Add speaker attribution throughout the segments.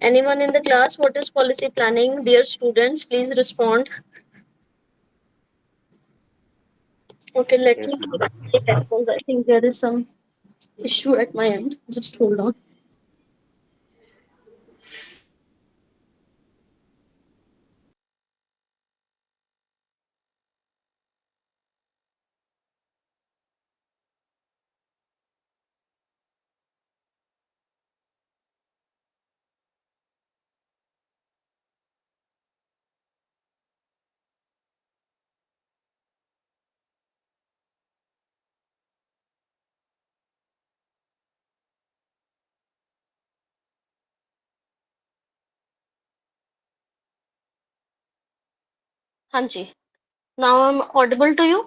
Speaker 1: Anyone in the class, what is policy planning? Dear students, please respond. Okay, let me take headphones. I think there is some issue at my end. Just hold on. Hanji, now I'm audible to you.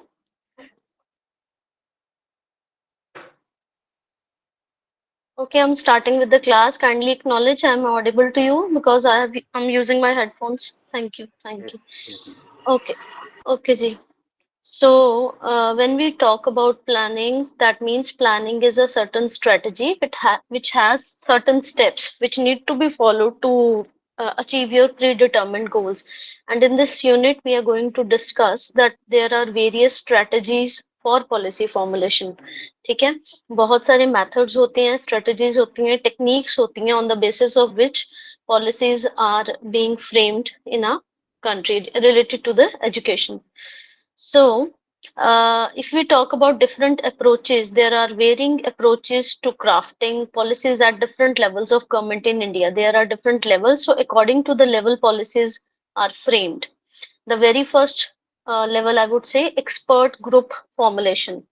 Speaker 1: Okay, I'm starting with the class. Kindly acknowledge I'm audible to you because I'm using my headphones. Thank you. Thank you. Okay. Okay, ji. So, when we talk about planning, that means planning is a certain strategy which has certain steps which need to be followed to achieve your predetermined goals. And in this unit, we are going to discuss that there are various strategies for policy formulation. ठीक है? बहुत सारे methods होते हैं, strategies होती हैं, techniques होती हैं on the basis of which policies are being framed in a country related to the education. So, if we talk about different approaches, there are varying approaches to crafting policies at different levels of government in India. There are different levels. So, according to the level, policies are framed. The very first level, I would say, expert group formulation.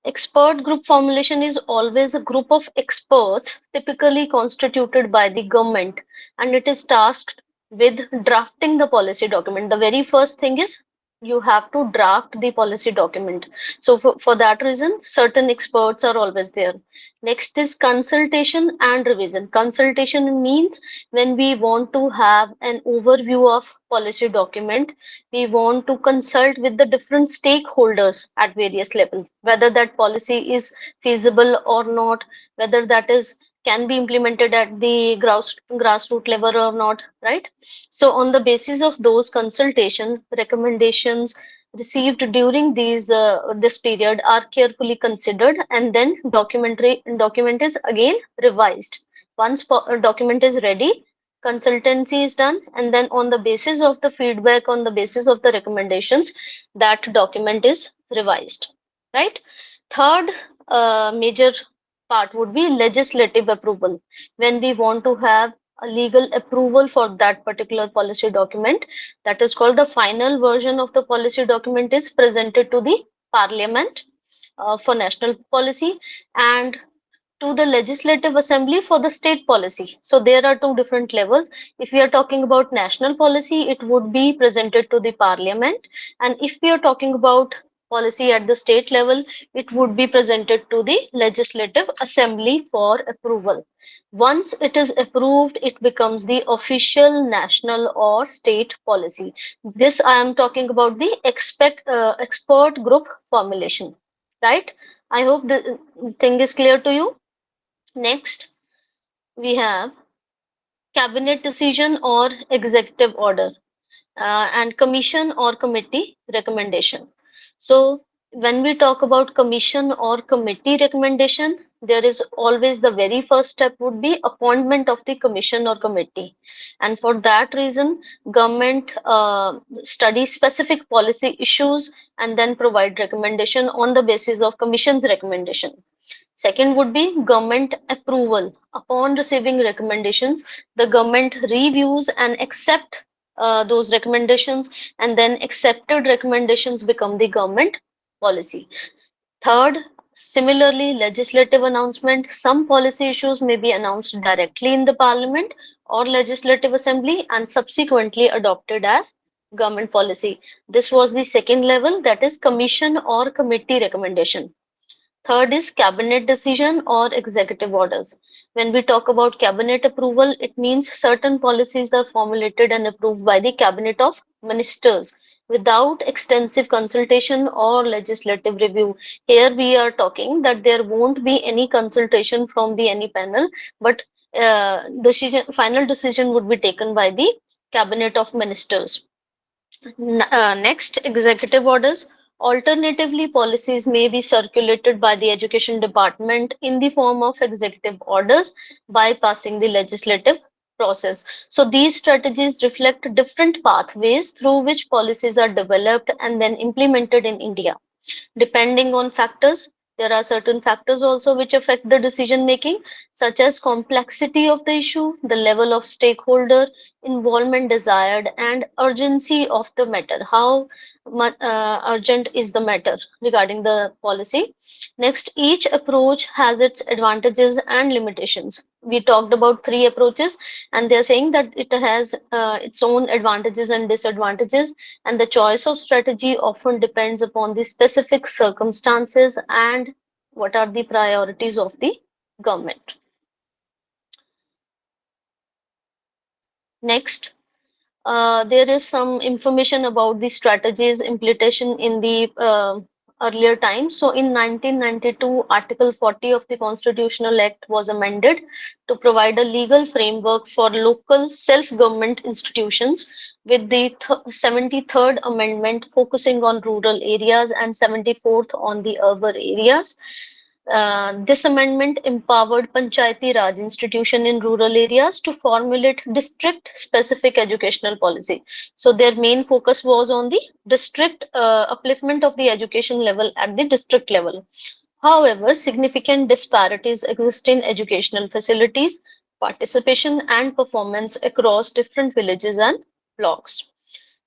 Speaker 1: Expert group formulation is always a group of experts, typically constituted by the government, and it is tasked with drafting the policy document. The very first thing is you have to draft the policy document. So for that reason, certain experts are always there. Next is consultation and revision. Consultation means when we want to have an overview of policy document, we want to consult with the different stakeholders at various levels, whether that policy is feasible or not, whether that is can be implemented at the grassroots level or not, right? So on the basis of those consultation, recommendations received during this period are carefully considered, and then document is again revised. Once document is ready, consultancy is done, and then on the basis of the feedback, on the basis of the recommendations, that document is revised, right? Third major part would be legislative approval. When we want to have a legal approval for that particular policy document, that is called the final version of the policy document is presented to the parliament for national policy, and to the legislative assembly for the state policy. So there are two different levels. If we are talking about national policy, it would be presented to the parliament, and if we are talking about policy at the state level, it would be presented to the legislative assembly for approval. Once it is approved, it becomes the official national or state policy. This I am talking about the expert group formulation, right? I hope the thing is clear to you. Next, we have cabinet decision or executive order, and commission or committee recommendation. So when we talk about commission or committee recommendation, there is always the very first step would be appointment of the commission or committee. And for that reason, government studies specific policy issues and then provide recommendation on the basis of commission's recommendation. Second would be government approval. Upon receiving recommendations, the government reviews and accept those recommendations, and then accepted recommendations become the government policy. Third, similarly, legislative announcement. Some policy issues may be announced directly in the parliament or legislative assembly and subsequently adopted as government policy. This was the second level, that is commission or committee recommendation. Third is cabinet decision or executive orders. When we talk about cabinet approval, it means certain policies are formulated and approved by the cabinet of ministers without extensive consultation or legislative review. Here we are talking that there won't be any consultation from the any panel, but Final decision would be taken by the cabinet of ministers. Next, executive orders. Alternatively, policies may be circulated by the education department in the form of executive orders, bypassing the legislative process. So these strategies reflect different pathways through which policies are developed and then implemented in India. Depending on factors, there are certain factors also which affect the decision making, such as complexity of the issue, the level of stakeholder involvement desired, and urgency of the matter. How much urgent is the matter regarding the policy? Next, each approach has its advantages and limitations. We talked about three approaches, and they're saying that it has its own advantages and disadvantages, and the choice of strategy often depends upon the specific circumstances and what are the priorities of the government. Next, there is some information about the strategies implementation in the earlier times. So in 1992, Article 40 of the Constitutional Act was amended to provide a legal framework for local self-government institutions, with the 73rd Amendment focusing on rural areas and 74th on the urban areas. This amendment empowered Panchayati Raj institution in rural areas to formulate district specific educational policy. So their main focus was on the district upliftment of the education level at the district level. However, significant disparities exist in educational facilities, participation, and performance across different villages and blocks.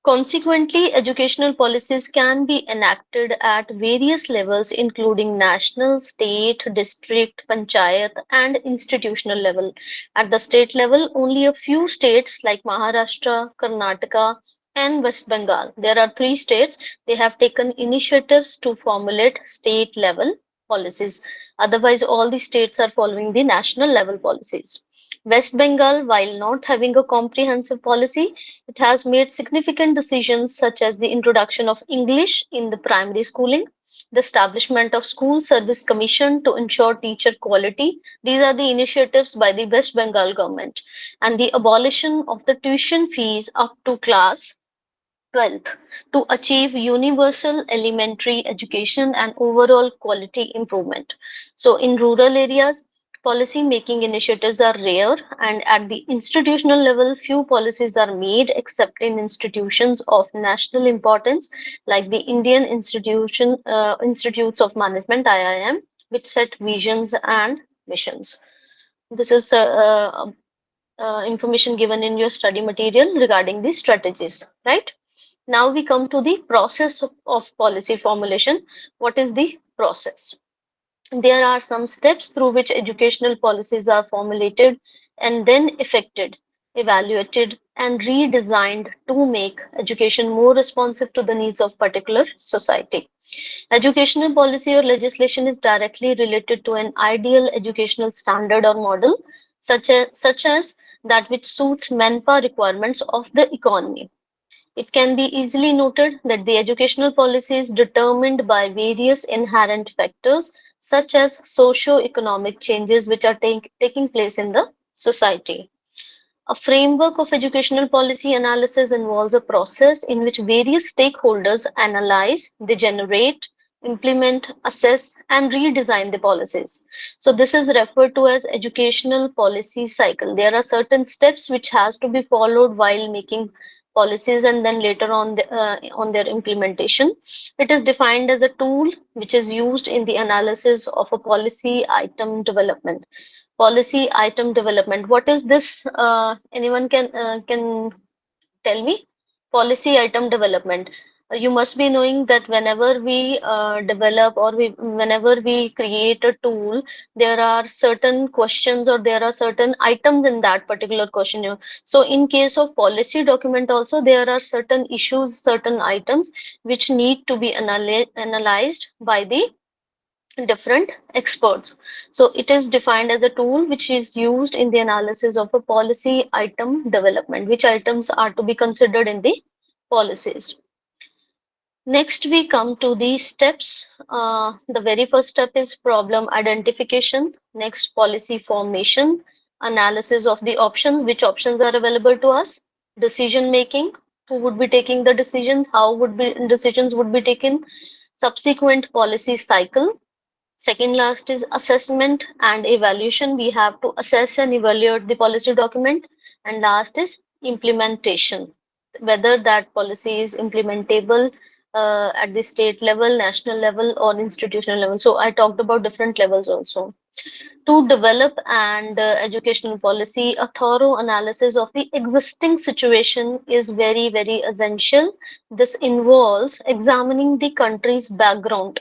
Speaker 1: Consequently, educational policies can be enacted at various levels, including national, state, district, panchayat, and institutional level. At the state level, only a few states like Maharashtra, Karnataka, and West Bengal, there are three states, they have taken initiatives to formulate state level policies. Otherwise, all the states are following the national level policies. West Bengal, while not having a comprehensive policy, it has made significant decisions such as the introduction of English in the primary schooling, the establishment of School Service Commission to ensure teacher quality. These are the initiatives by the West Bengal government, and the abolition of the tuition fees up to class 12th to achieve universal elementary education and overall quality improvement. So, in rural areas, policy making initiatives are rare, and at the institutional level, few policies are made except in institutions of national importance like the Institutes of Management (IIM), which set visions and missions. This is information given in your study material regarding these strategies, right? Now we come to the process of policy formulation. What is the process? There are some steps through which educational policies are formulated and then effected, evaluated, and redesigned to make education more responsive to the needs of particular society. Educational policy or legislation is directly related to an ideal educational standard or model, such as that which suits manpower requirements of the economy. It can be easily noted that the educational policy is determined by various inherent factors, such as socio-economic changes which are taking place in the society. A framework of educational policy analysis involves a process in which various stakeholders analyze, they generate, implement, assess, and redesign the policies. So this is referred to as educational policy cycle. There are certain steps which has to be followed while making policies, and then later on their implementation. It is defined as a tool which is used in the analysis of a policy item development. Policy item development. What is this? Anyone can tell me? Policy item development. You must be knowing that whenever we develop or whenever we create a tool, there are certain questions or there are certain items in that particular question. So, in case of policy document, also there are certain issues, certain items which need to be analyzed by the different experts. So it is defined as a tool which is used in the analysis of a policy item development, which items are to be considered in the policies. Next, we come to the steps. The very first step is problem identification. Next, policy formation, analysis of the options, which options are available to us, decision making, who would be taking the decisions, how would be decisions would be taken, subsequent policy cycle. Second last is assessment and evaluation. We have to assess and evaluate the policy document. And last is implementation, whether that policy is implementable at the state level, national level, or institutional level. So I talked about different levels also. To develop and educational policy, a thorough analysis of the existing situation is very, very essential. This involves examining the country's background,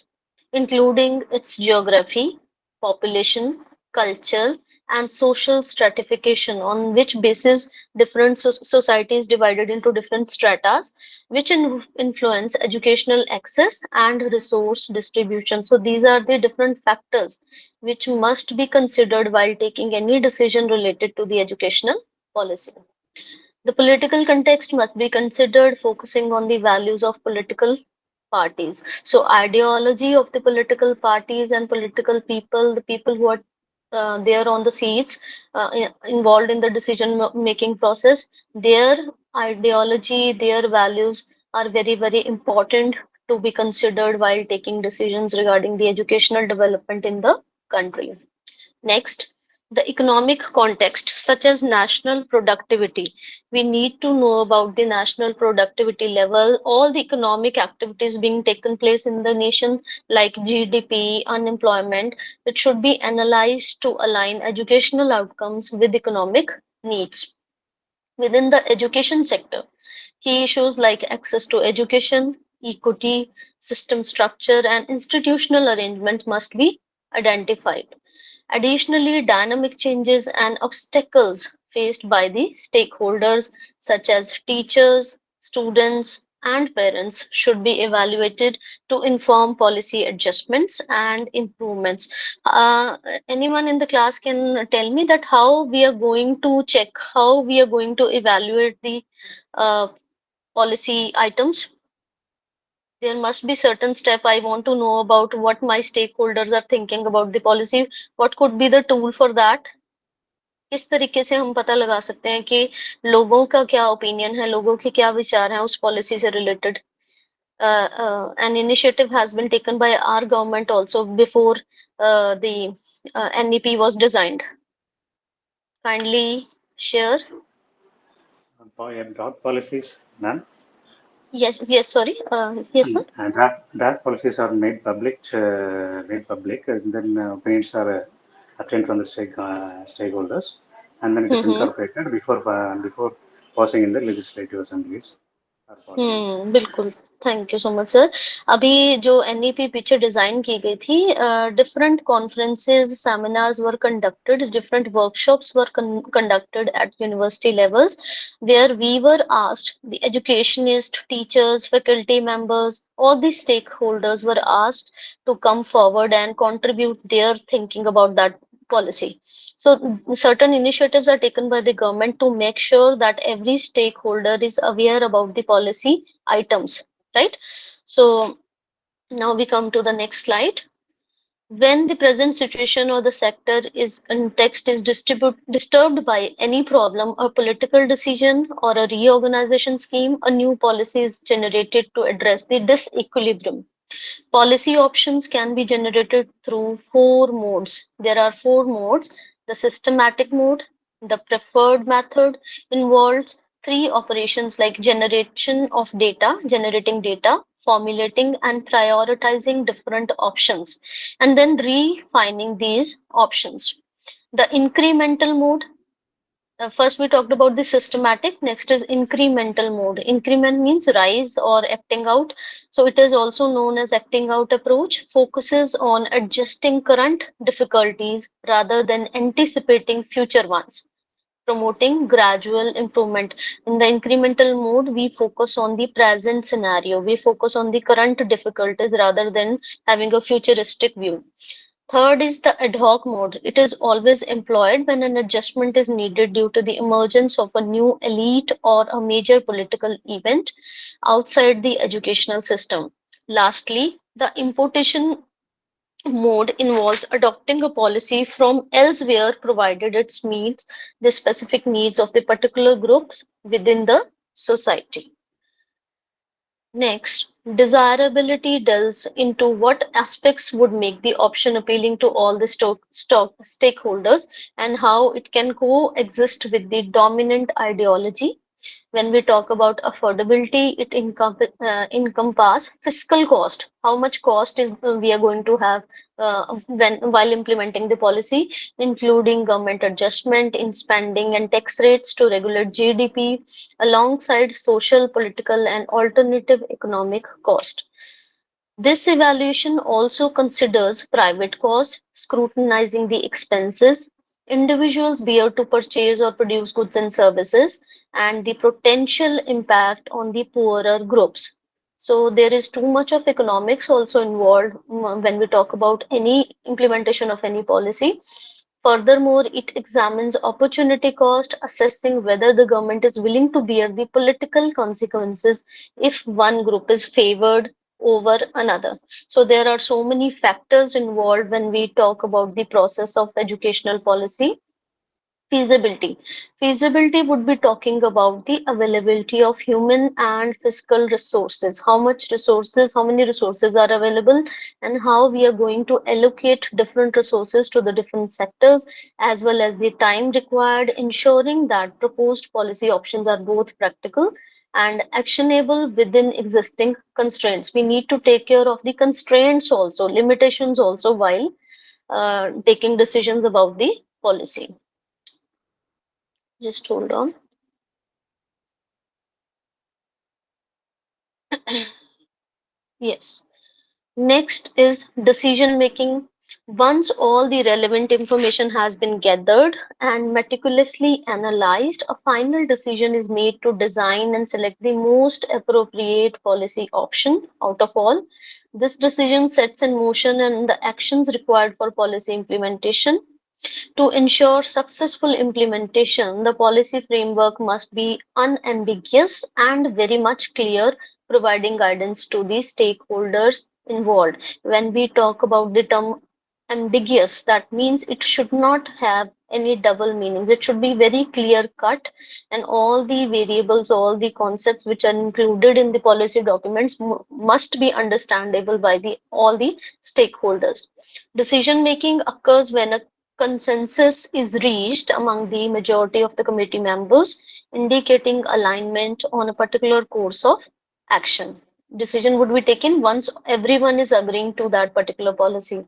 Speaker 1: including its geography, population, culture, and social stratification, on which basis different societies divided into different stratas, which influence educational access and resource distribution. So these are the different factors which must be considered while taking any decision related to the educational policy. The political context must be considered, focusing on the values of political parties. So, ideology of the political parties and political people, the people who are there on the seats, involved in the decision making process, their ideology, their values are very, very important to be considered while taking decisions regarding the educational development in the country. Next, the economic context, such as national productivity. We need to know about the national productivity level, all the economic activities being taken place in the nation, like GDP, unemployment. It should be analyzed to align educational outcomes with economic needs. Within the education sector, key issues like access to education, equity, system structure, and institutional arrangement must be identified. Additionally, dynamic changes and obstacles faced by the stakeholders, such as teachers, students, and parents, should be evaluated to inform policy adjustments and improvements. Uh, Anyone in the class can tell me that how we are going to check, how we are going to evaluate the uh, policy items? There must be certain step. I want to know about what my stakeholders are thinking about the policy. What could be the tool for that? किस तरीके से हम पता लगा सकते हैं कि लोगों का क्या ओपिनियन है, लोगों के क्या विचार हैं उस पॉलिसी से related? An initiative has been taken by our government also before the NEP was designed. Kindly share.
Speaker 2: Draft policies, ma'am.
Speaker 1: Yes, yes, sorry. Yes, sir.
Speaker 2: And draft policies are made public, and then opinions are obtained from the stakeholders, and then it is
Speaker 1: Mm-hmm.
Speaker 2: incorporated before passing in the legislative assemblies or parliaments.
Speaker 1: बिल्कुल। Thank you so much sir. अभी जो NEP पीछे design की गई थी, different conferences, seminars were conducted, different workshops were conducted at university levels, where we were asked, the educationists, teachers, faculty members, all the stakeholders were asked to come forward and contribute their thinking about that policy. So certain initiatives are taken by the government to make sure that every stakeholder is aware about the policy items, right? So now we come to the next slide. When the present situation or the sector is context is disturbed by any problem, a political decision, or a reorganization scheme, a new policy is generated to address the disequilibrium. Policy options can be generated through four modes. There are four modes. The systematic mode, the preferred method, involves three operations like generation of data, generating data, formulating and prioritizing different options, and then refining these options. The incremental mode, first we talked about the systematic, next is incremental mode. Increment means rise or acting out. So it is also known as acting out approach, focuses on adjusting current difficulties rather than anticipating future ones, promoting gradual improvement. In the incremental mode, we focus on the present scenario, we focus on the current difficulties rather than having a futuristic view. Third is the ad hoc mode. It is always employed when an adjustment is needed due to the emergence of a new elite or a major political event outside the educational system. Lastly, the importation mode involves adopting a policy from elsewhere provided it meets the specific needs of the particular groups within the society. Next, desirability delves into what aspects would make the option appealing to all the stakeholders and how it can coexist with the dominant ideology. When we talk about affordability, it encompass fiscal cost. How much cost is we are going to have when while implementing the policy, including government adjustment in spending and tax rates to regulate GDP, alongside social, political, and alternative economic cost. This evaluation also considers private costs, scrutinizing the expenses individuals bear to purchase or produce goods and services, and the potential impact on the poorer groups. So there is too much of economics also involved when we talk about any implementation of any policy. Furthermore, it examines opportunity cost, assessing whether the government is willing to bear the political consequences if one group is favored over another. So there are so many factors involved when we talk about the process of educational policy. Feasibility. Feasibility would be talking about the availability of human and fiscal resources. How much resources, how many resources are available, and how we are going to allocate different resources to the different sectors, as well as the time required, ensuring that proposed policy options are both practical and actionable within existing constraints. We need to take care of the constraints also, limitations also, while taking decisions about the policy. Just hold on. Yes. Next is decision making. Once all the relevant information has been gathered and meticulously analyzed, a final decision is made to design and select the most appropriate policy option out of all. This decision sets in motion and the actions required for policy implementation. To ensure successful implementation, the policy framework must be unambiguous and very much clear, providing guidance to the stakeholders involved. When we talk about the term ambiguous, that means it should not have any double meanings. It should be very clear cut, and all the variables, all the concepts which are included in the policy documents must be understandable by the all the stakeholders. Decision making occurs when a consensus is reached among the majority of the committee members, indicating alignment on a particular course of action. Decision would be taken once everyone is agreeing to that particular policy.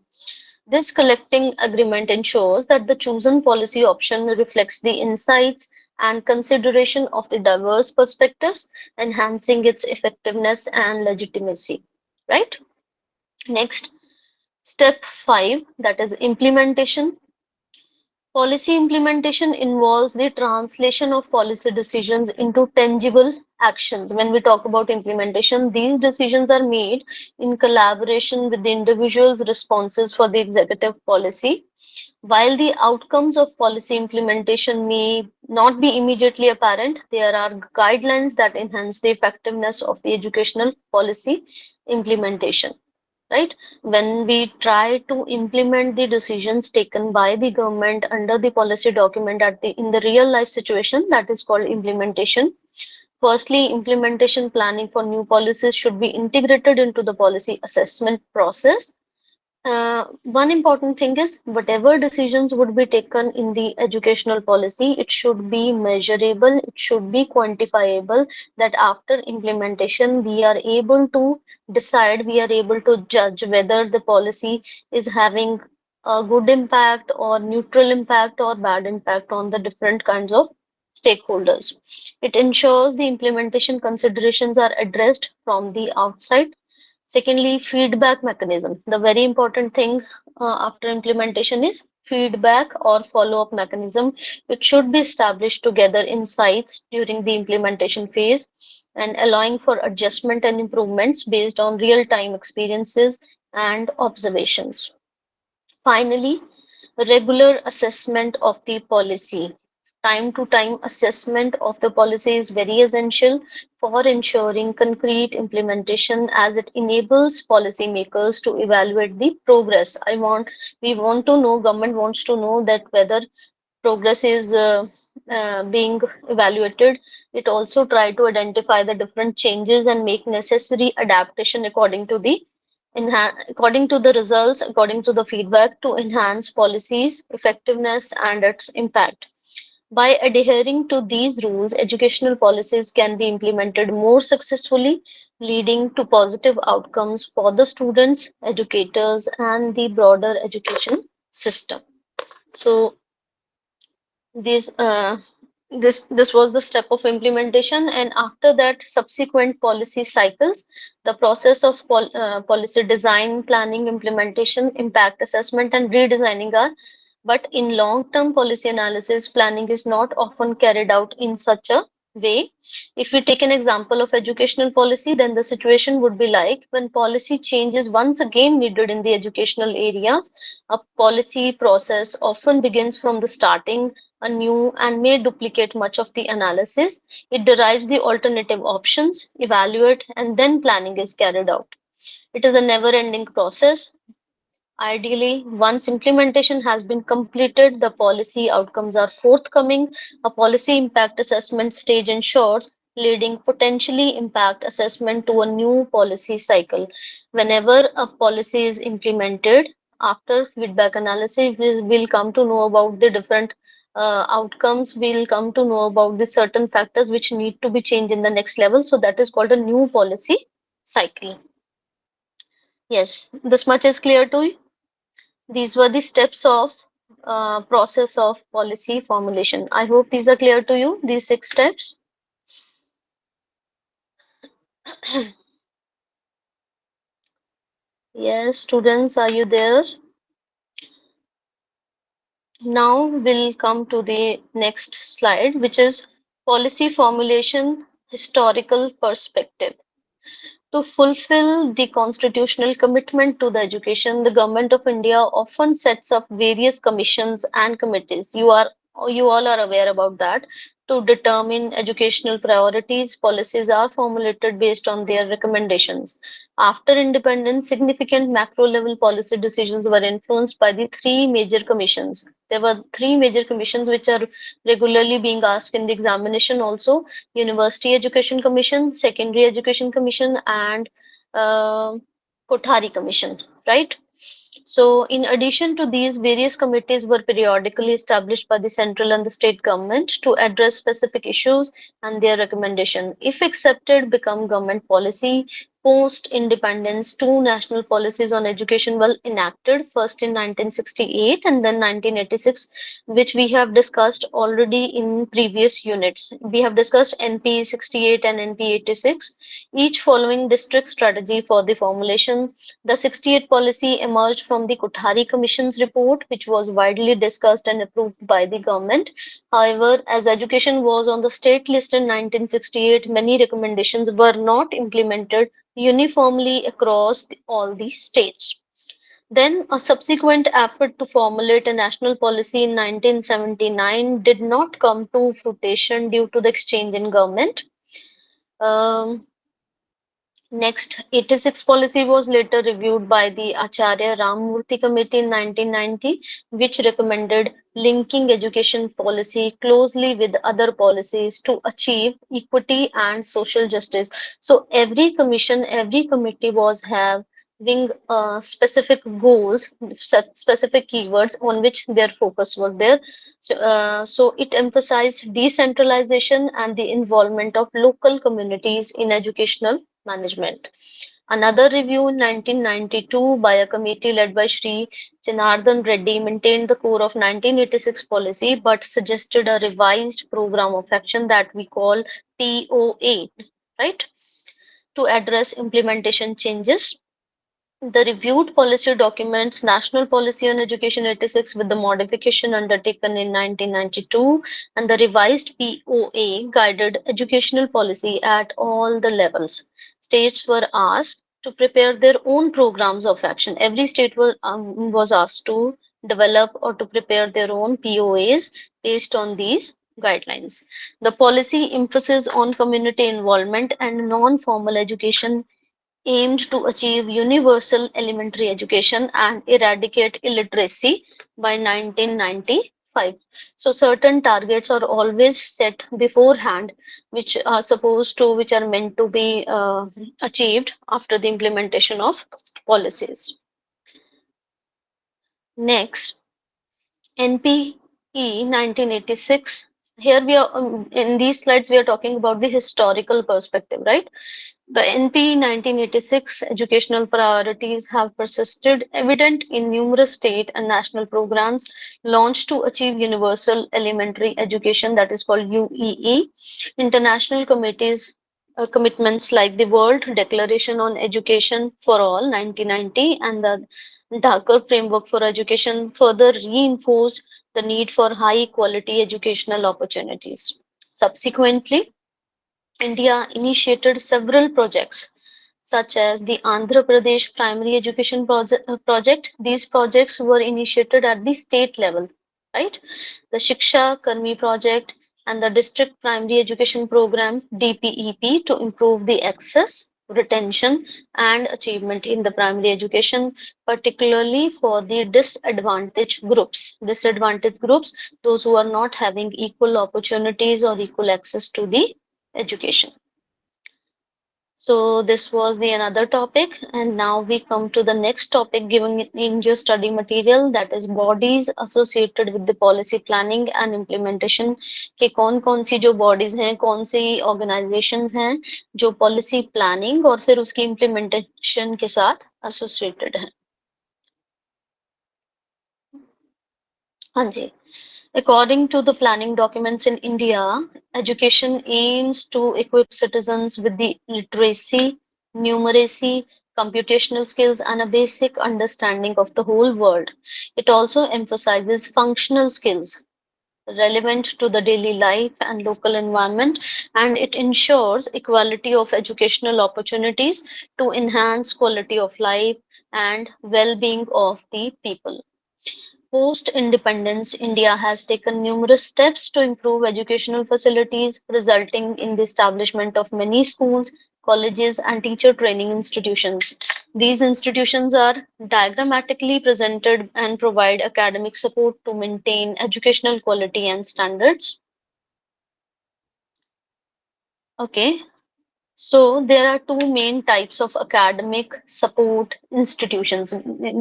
Speaker 1: This collecting agreement ensures that the chosen policy option reflects the insights and consideration of the diverse perspectives, enhancing its effectiveness and legitimacy. Right? Next, step 5, that is implementation. Policy implementation involves the translation of policy decisions into tangible actions. When we talk about implementation, these decisions are made in collaboration with the individual's responses for the executive policy. While the outcomes of policy implementation may not be immediately apparent, there are guidelines that enhance the effectiveness of the educational policy implementation, right? When we try to implement the decisions taken by the government under the policy document at the in the real life situation, that is called implementation. Firstly, implementation planning for new policies should be integrated into the policy assessment process. One important thing is whatever decisions would be taken in the educational policy, it should be measurable, it should be quantifiable, that after implementation, we are able to decide, we are able to judge whether the policy is having a good impact or neutral impact or bad impact on the different kinds of stakeholders. It ensures the implementation considerations are addressed from the outside. Secondly, feedback mechanism. The very important thing after implementation is feedback or follow-up mechanism, which should be established to gather insights during the implementation phase and allowing for adjustment and improvements based on real-time experiences and observations. Finally, regular assessment of the policy. Time to time assessment of the policy is very essential for ensuring concrete implementation, as it enables policymakers to evaluate the progress. We want to know, government wants to know that whether progress is being evaluated. It also try to identify the different changes and make necessary adaptation according to the results, according to the feedback, to enhance policies effectiveness and its impact. By adhering to these rules, educational policies can be implemented more successfully, leading to positive outcomes for the students, educators, and the broader education system. So this this was the step of implementation, and after that, subsequent policy cycles, the process of policy design, planning, implementation, impact assessment, and redesigning are. But in long term policy analysis, planning is not often carried out in such a way. If we take an example of educational policy, then the situation would be like when policy change is once again needed in the educational areas. A policy process often begins from the starting anew and may duplicate much of the analysis. It derives the alternative options, evaluate, and then planning is carried out. It is a never ending process. Ideally, once implementation has been completed, the policy outcomes are forthcoming. A policy impact assessment stage ensures leading potentially impact assessment to a new policy cycle. Whenever a policy is implemented, after feedback analysis, we will come to know about the different outcomes. We'll come to know about the certain factors which need to be changed in the next level. So that is called a new policy cycle. Yes, this much is clear to you. These were the steps of process of policy formulation. I hope these are clear to you, these 6 steps. Yes, students, are you there? Now we'll come to the next slide, which is policy formulation historical perspective. To fulfill the constitutional commitment to the education, the Government of India often sets up various commissions and committees. You all are aware about that. To determine educational priorities, policies are formulated based on their recommendations. After independence, significant macro level policy decisions were influenced by the three major commissions. There were three major commissions which are regularly being asked in the examination also: University Education Commission, Secondary Education Commission, and uh, Kothari Commission, right? So, in addition to these, various committees were periodically established by the central and the state government to address specific issues, and their recommendation, if accepted, become government policy. Post independence, two national policies on education were enacted, first in 1968 and then 1986, which we have discussed already in previous units. We have discussed NP 68 and NP 86, each following district strategy for the formulation. The 68 policy emerged from the Kothari Commission's report, which was widely discussed and approved by the government. However, as education was on the state list in 1968, many recommendations were not implemented uniformly across all the states. Then, a subsequent effort to formulate a national policy in 1979 did not come to fruition due to the exchange in government. Um, Next, 86 policy was later reviewed by the Acharya Ramamurthy Committee in 1990, which recommended linking education policy closely with other policies to achieve equity and social justice. So every commission, every committee was having specific goals, specific keywords on which their focus was there. So it emphasized decentralization and the involvement of local communities in educational management. Another review in 1992 by a committee led by Sri Janardhan Reddy maintained the core of 1986 policy but suggested a revised program of action that we call POA, right, to address implementation changes. The reviewed policy documents National Policy on Education 86 with the modification undertaken in 1992, and the revised POA guided educational policy at all the levels. States were asked to prepare their own programs of action. Every state was asked to develop or to prepare their own POAs based on these guidelines. The policy emphasis on community involvement and non-formal education aimed to achieve universal elementary education and eradicate illiteracy by 1995. So certain targets are always set beforehand, which are meant to be achieved after the implementation of policies. Next, NPE 1986. Here we are in these slides we are talking about the historical perspective, right? The NP 1986 educational priorities have persisted, evident in numerous state and national programs launched to achieve universal elementary education, that is called UEE. International commitments like the World Declaration on Education for All 1990 and the Dhaka Framework for Education further reinforced the need for high quality educational opportunities. Subsequently, India initiated several projects such as the Andhra Pradesh Primary Education Project. These projects were initiated at the state level, right? The Shiksha Karmi Project and the District Primary Education Program DPEP to improve the access, retention, and achievement in the primary education, particularly for the disadvantaged groups. Disadvantaged groups, those who are not having equal opportunities or equal access to the education. So this was the another topic, and now we come to the next topic given in your study material, that is bodies associated with the policy planning and implementation. कि कौन सी जो bodies हैं, कौन सी organizations हैं जो policy planning और फिर उसकी implementation के साथ associated हैं. हाँ जी. According to the planning documents in India, education aims to equip citizens with the literacy, numeracy, computational skills, and a basic understanding of the whole world. It also emphasizes functional skills relevant to the daily life and local environment, and it ensures equality of educational opportunities to enhance quality of life and well-being of the people. Post-independence, India has taken numerous steps to improve educational facilities, resulting in the establishment of many schools, colleges, and teacher training institutions. These institutions are diagrammatically presented and provide academic support to maintain educational quality and standards. Okay, so there are two main types of academic support institutions.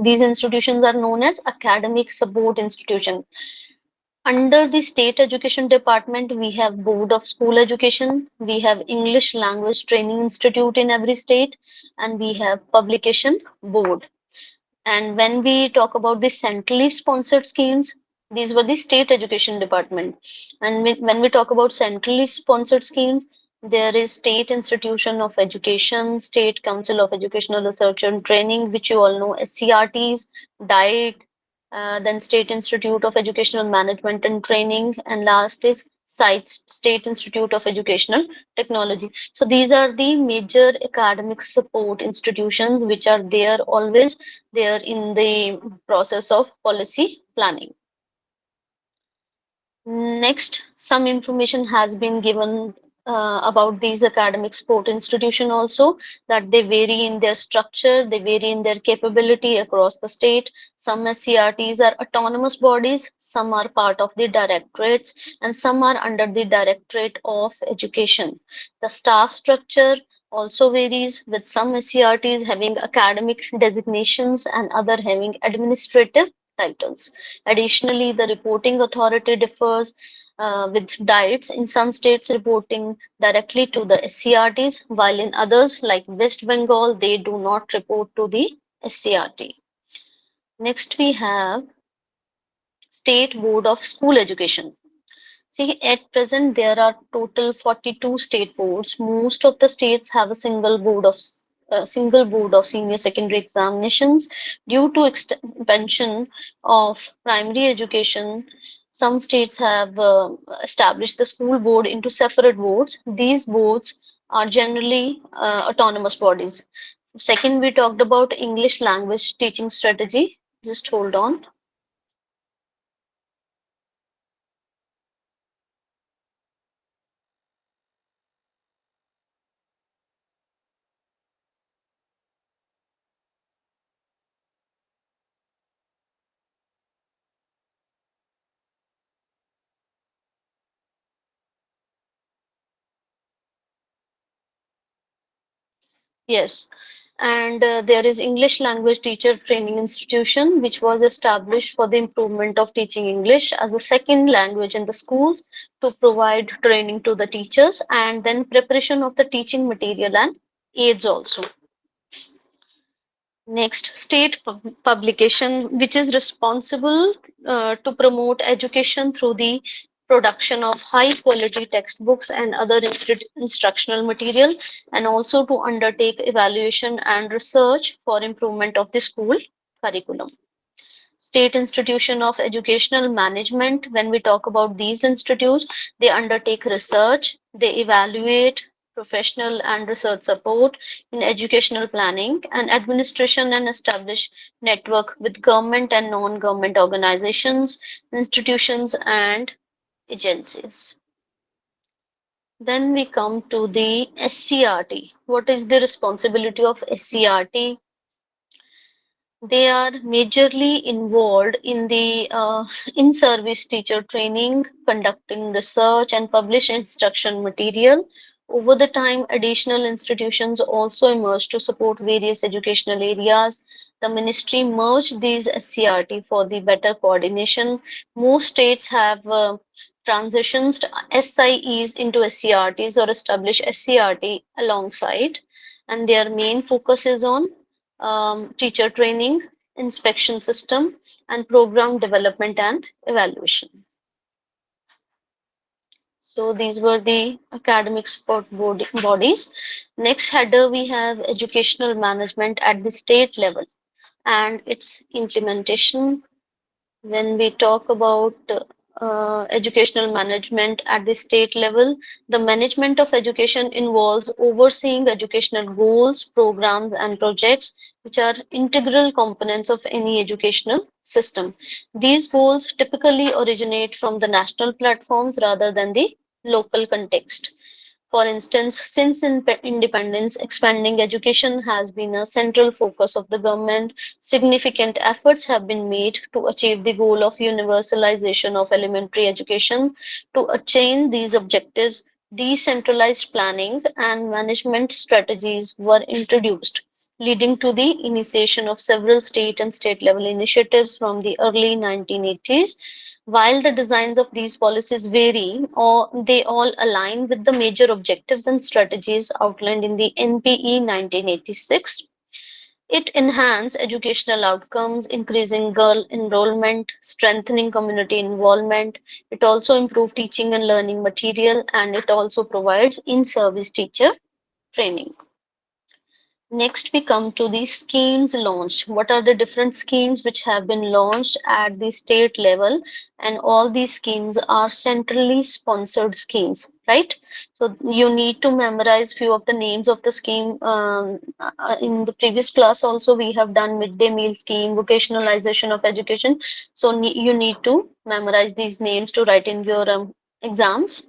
Speaker 1: These institutions are known as academic support institutions. Under the state education department, we have Board of School Education, we have English Language Training Institute in every state, and we have Publication Board. And when we talk about the centrally sponsored schemes, these were the state education department. And when we talk about centrally sponsored schemes, there is State Institution of Education, State Council of Educational Research and Training, which you all know as CRTs, DIET, then State Institute of Educational Management and Training, and last is State Institute of Educational Technology. So these are the major academic support institutions which are there always there in the process of policy planning. Next, some information has been given about these academic support institution also, that they vary in their structure, they vary in their capability across the state. Some SCRTs are autonomous bodies, some are part of the directorates, and some are under the Directorate of Education. The staff structure also varies, with some SCRTs having academic designations and other having administrative titles. Additionally, the reporting authority differs, with diets in some states reporting directly to the SCRTs, while in others, like West Bengal, they do not report to the SCRT. Next, we have State Board of School Education. See, at present, there are total 42 state boards. Most of the states have a single board of senior secondary examinations. Due to expansion of primary education, some states have established the school board into separate boards. These boards are generally autonomous bodies. Second, we talked about English language teaching strategy. Just hold on. Yes. And there is English language teacher training institution, which was established for the improvement of teaching English as a second language in the schools to provide training to the teachers and then preparation of the teaching material and aids also. Next, state publication, which is responsible to promote education through the production of high quality textbooks and other instructional material, and also to undertake evaluation and research for improvement of the school curriculum. State institution of educational management, when we talk about these institutes, they undertake research, they evaluate professional and research support in educational planning and administration, and establish network with government and non-government organizations, institutions and agencies. Then we come to the SCRT. What is the responsibility of SCRT? They are majorly involved in the in-service teacher training, conducting research, and publish instruction material. Over the time, additional institutions also emerged to support various educational areas. The ministry merged these SCRT for the better coordination. Most states have transitioned SIEs into SCRTs or established SCRT alongside, and their main focus is on teacher training, inspection system, and program development and evaluation. So these were the academic support bodies. Next header, we have educational management at the state level and its implementation. When we talk about educational management at the state level, the management of education involves overseeing educational goals, programs, and projects, which are integral components of any educational system. These goals typically originate from the national platforms rather than the local context. For instance, since independence, expanding education has been a central focus of the government. Significant efforts have been made to achieve the goal of universalization of elementary education. To attain these objectives, decentralized planning and management strategies were introduced, leading to the initiation of several state and state level initiatives from the early 1980s. While the designs of these policies vary, or they all align with the major objectives and strategies outlined in the NPE 1986. It enhances educational outcomes, increasing girl enrollment, strengthening community involvement. It also improves teaching and learning material, and it also provides in-service teacher training. Next, we come to the schemes launched. What are the different schemes which have been launched at the state level? And all these schemes are centrally sponsored schemes, right? So you need to memorize few of the names of the scheme. In the previous class also, we have done midday meal scheme, vocationalization of education. So you need to memorize these names to write in your exams.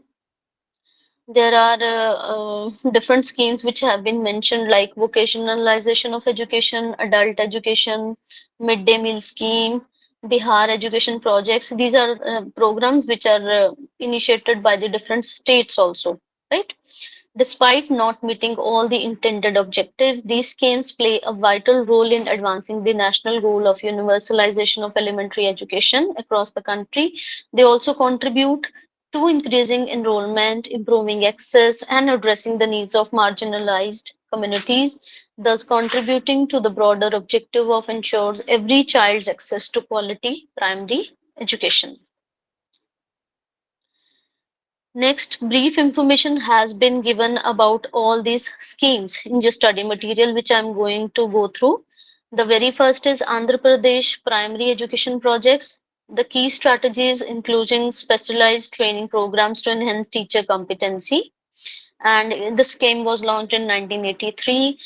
Speaker 1: There are different schemes which have been mentioned, like vocationalization of education, adult education, midday meal scheme, Bihar education projects. These are programs which are initiated by the different states also, right? Despite not meeting all the intended objectives, these schemes play a vital role in advancing the national goal of universalization of elementary education across the country. They also contribute to increasing enrollment, improving access, and addressing the needs of marginalized communities, thus contributing to the broader objective of ensures every child's access to quality primary education. Next, brief information has been given about all these schemes in your study material, which I'm going to go through. The very first is Andhra Pradesh Primary Education Projects. The key strategies including specialized training programs to enhance teacher competency, and the scheme was launched in 1983.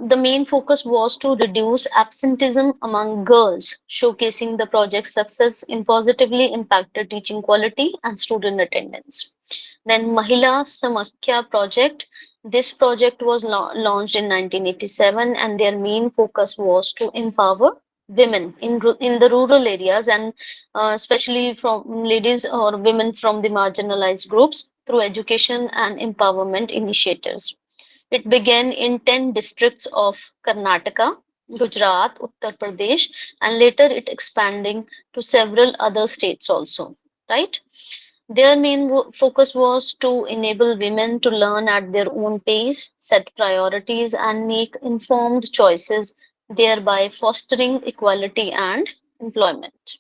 Speaker 1: The main focus was to reduce absenteeism among girls, showcasing the project's success in positively impacted teaching quality and student attendance. Then Mahila Samakhya project. This project was launched in 1987, and their main focus was to empower women in the rural areas, and especially from ladies or women from the marginalized groups through education and empowerment initiatives. It began in 10 districts of Karnataka, Gujarat, Uttar Pradesh, and later it expanding to several other states also, right? Their main focus was to enable women to learn at their own pace, set priorities, and make informed choices, thereby fostering equality and employment.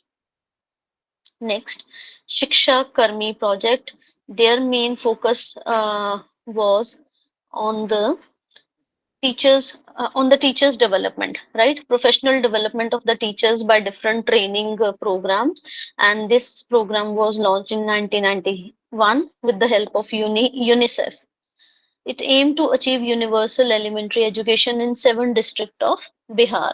Speaker 1: Next, Shiksha Karmi project. Their main focus was on the teachers development, right? Professional development of the teachers by different training programs, and this program was launched in 1991 with the help of UNICEF. It aimed to achieve universal elementary education in 7 districts of Bihar.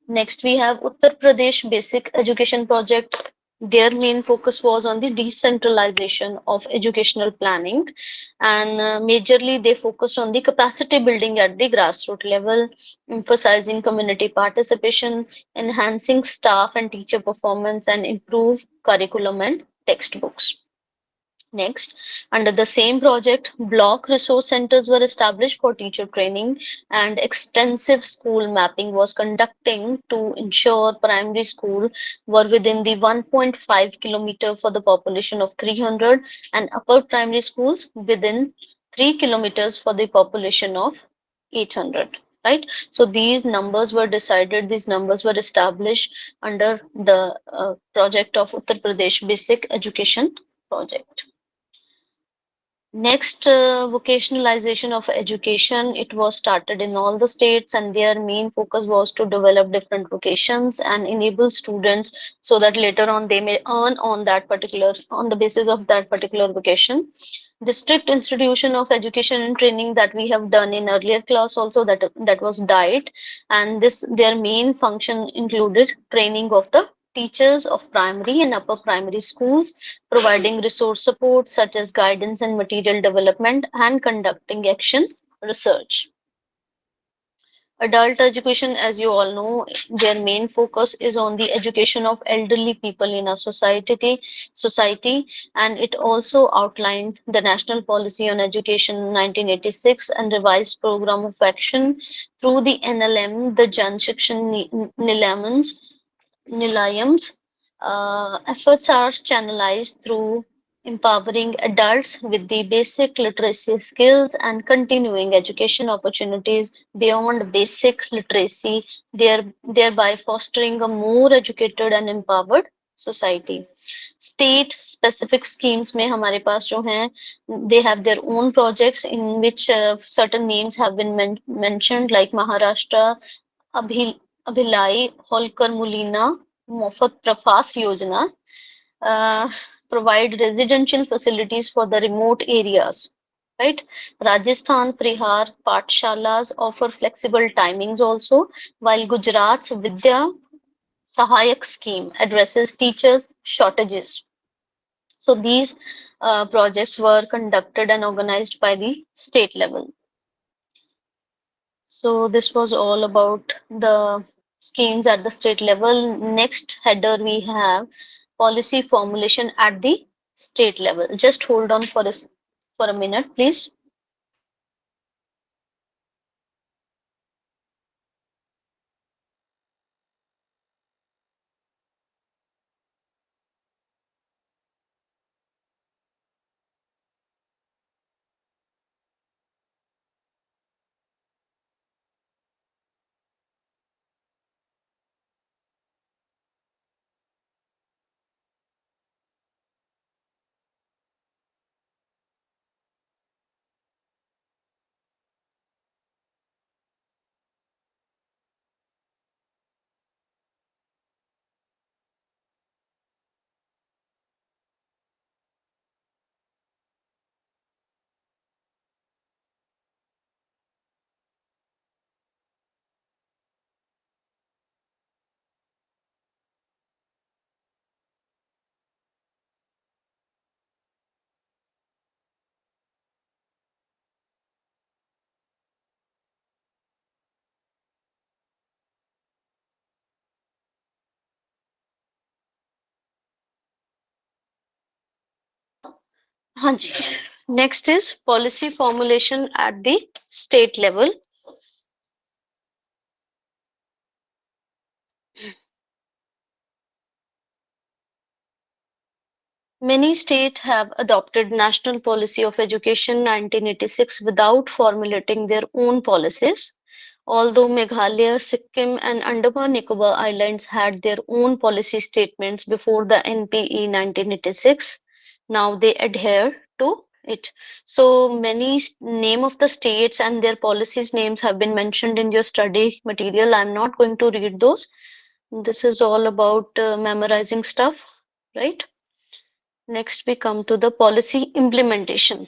Speaker 1: Next, we have Uttar Pradesh Basic Education Project. Their main focus was on the decentralization of educational planning, and majorly they focused on the capacity building at the grassroots level, emphasizing community participation, enhancing staff and teacher performance, and improve curriculum and textbooks. Next, under the same project, block resource centers were established for teacher training, and extensive school mapping was conducting to ensure primary school were within the 1.5 kilometer for the population of 300, and upper primary schools within 3 kilometers for the population of 800. Right, so these numbers were decided, these numbers were established under the project of Uttar Pradesh Basic Education Project. Next, vocationalization of education. It was started in all the states, and their main focus was to develop different vocations and enable students so that later on they may earn on that particular, on the basis of that particular vocation. District institution of education and training that we have done in earlier class also, that was diet, and this their main function included training of the teachers of primary and upper primary schools, providing resource support such as guidance and material development, and conducting action research. Adult education, as you all know, their main focus is on the education of elderly people in a society, and it also outlined the National Policy on Education in 1986 and revised program of action through the NLM, the Jan Shikshan Nilayam's efforts are channelized through empowering adults with the basic literacy skills and continuing education opportunities beyond basic literacy, thereby fostering a more educated and empowered society. State specific schemes में हमारे पास जो हैं, they have their own projects in which certain names have been mentioned, like Maharashtra अभी अभिलाई होलकर मुलीना मोफत प्रवास योजना uh, provide residential facilities for the remote areas, right? Rajasthan Prihar Pathshalas offer flexible timings also, while Gujarat's Vidya Sahayak scheme addresses teachers shortages. So these projects were conducted and organized by the state level. So this was all about the schemes at the state level. Next header we have policy formulation at the state level. Just hold on for a minute, please. हाँ जी. Next is policy formulation at the state level. Many states have adopted National Policy of Education 1986 without formulating their own policies. Although Meghalaya, Sikkim, and Andaman Nicobar Islands had their own policy statements before the NPE 1986, now they adhere to it. So many name of the states and their policies names have been mentioned in your study material. I'm not going to read those. This is all about memorizing stuff, right? Next, we come to the policy implementation.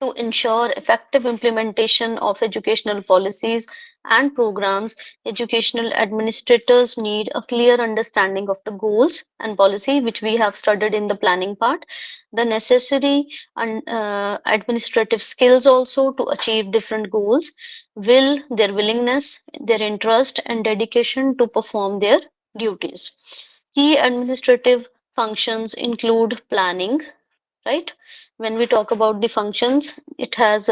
Speaker 1: To ensure effective implementation of educational policies and programs, educational administrators need a clear understanding of the goals and policy, which we have studied in the planning part, the necessary administrative skills also to achieve different goals, their willingness, their interest, and dedication to perform their duties. Key administrative functions include planning, right? When we talk about the functions, it has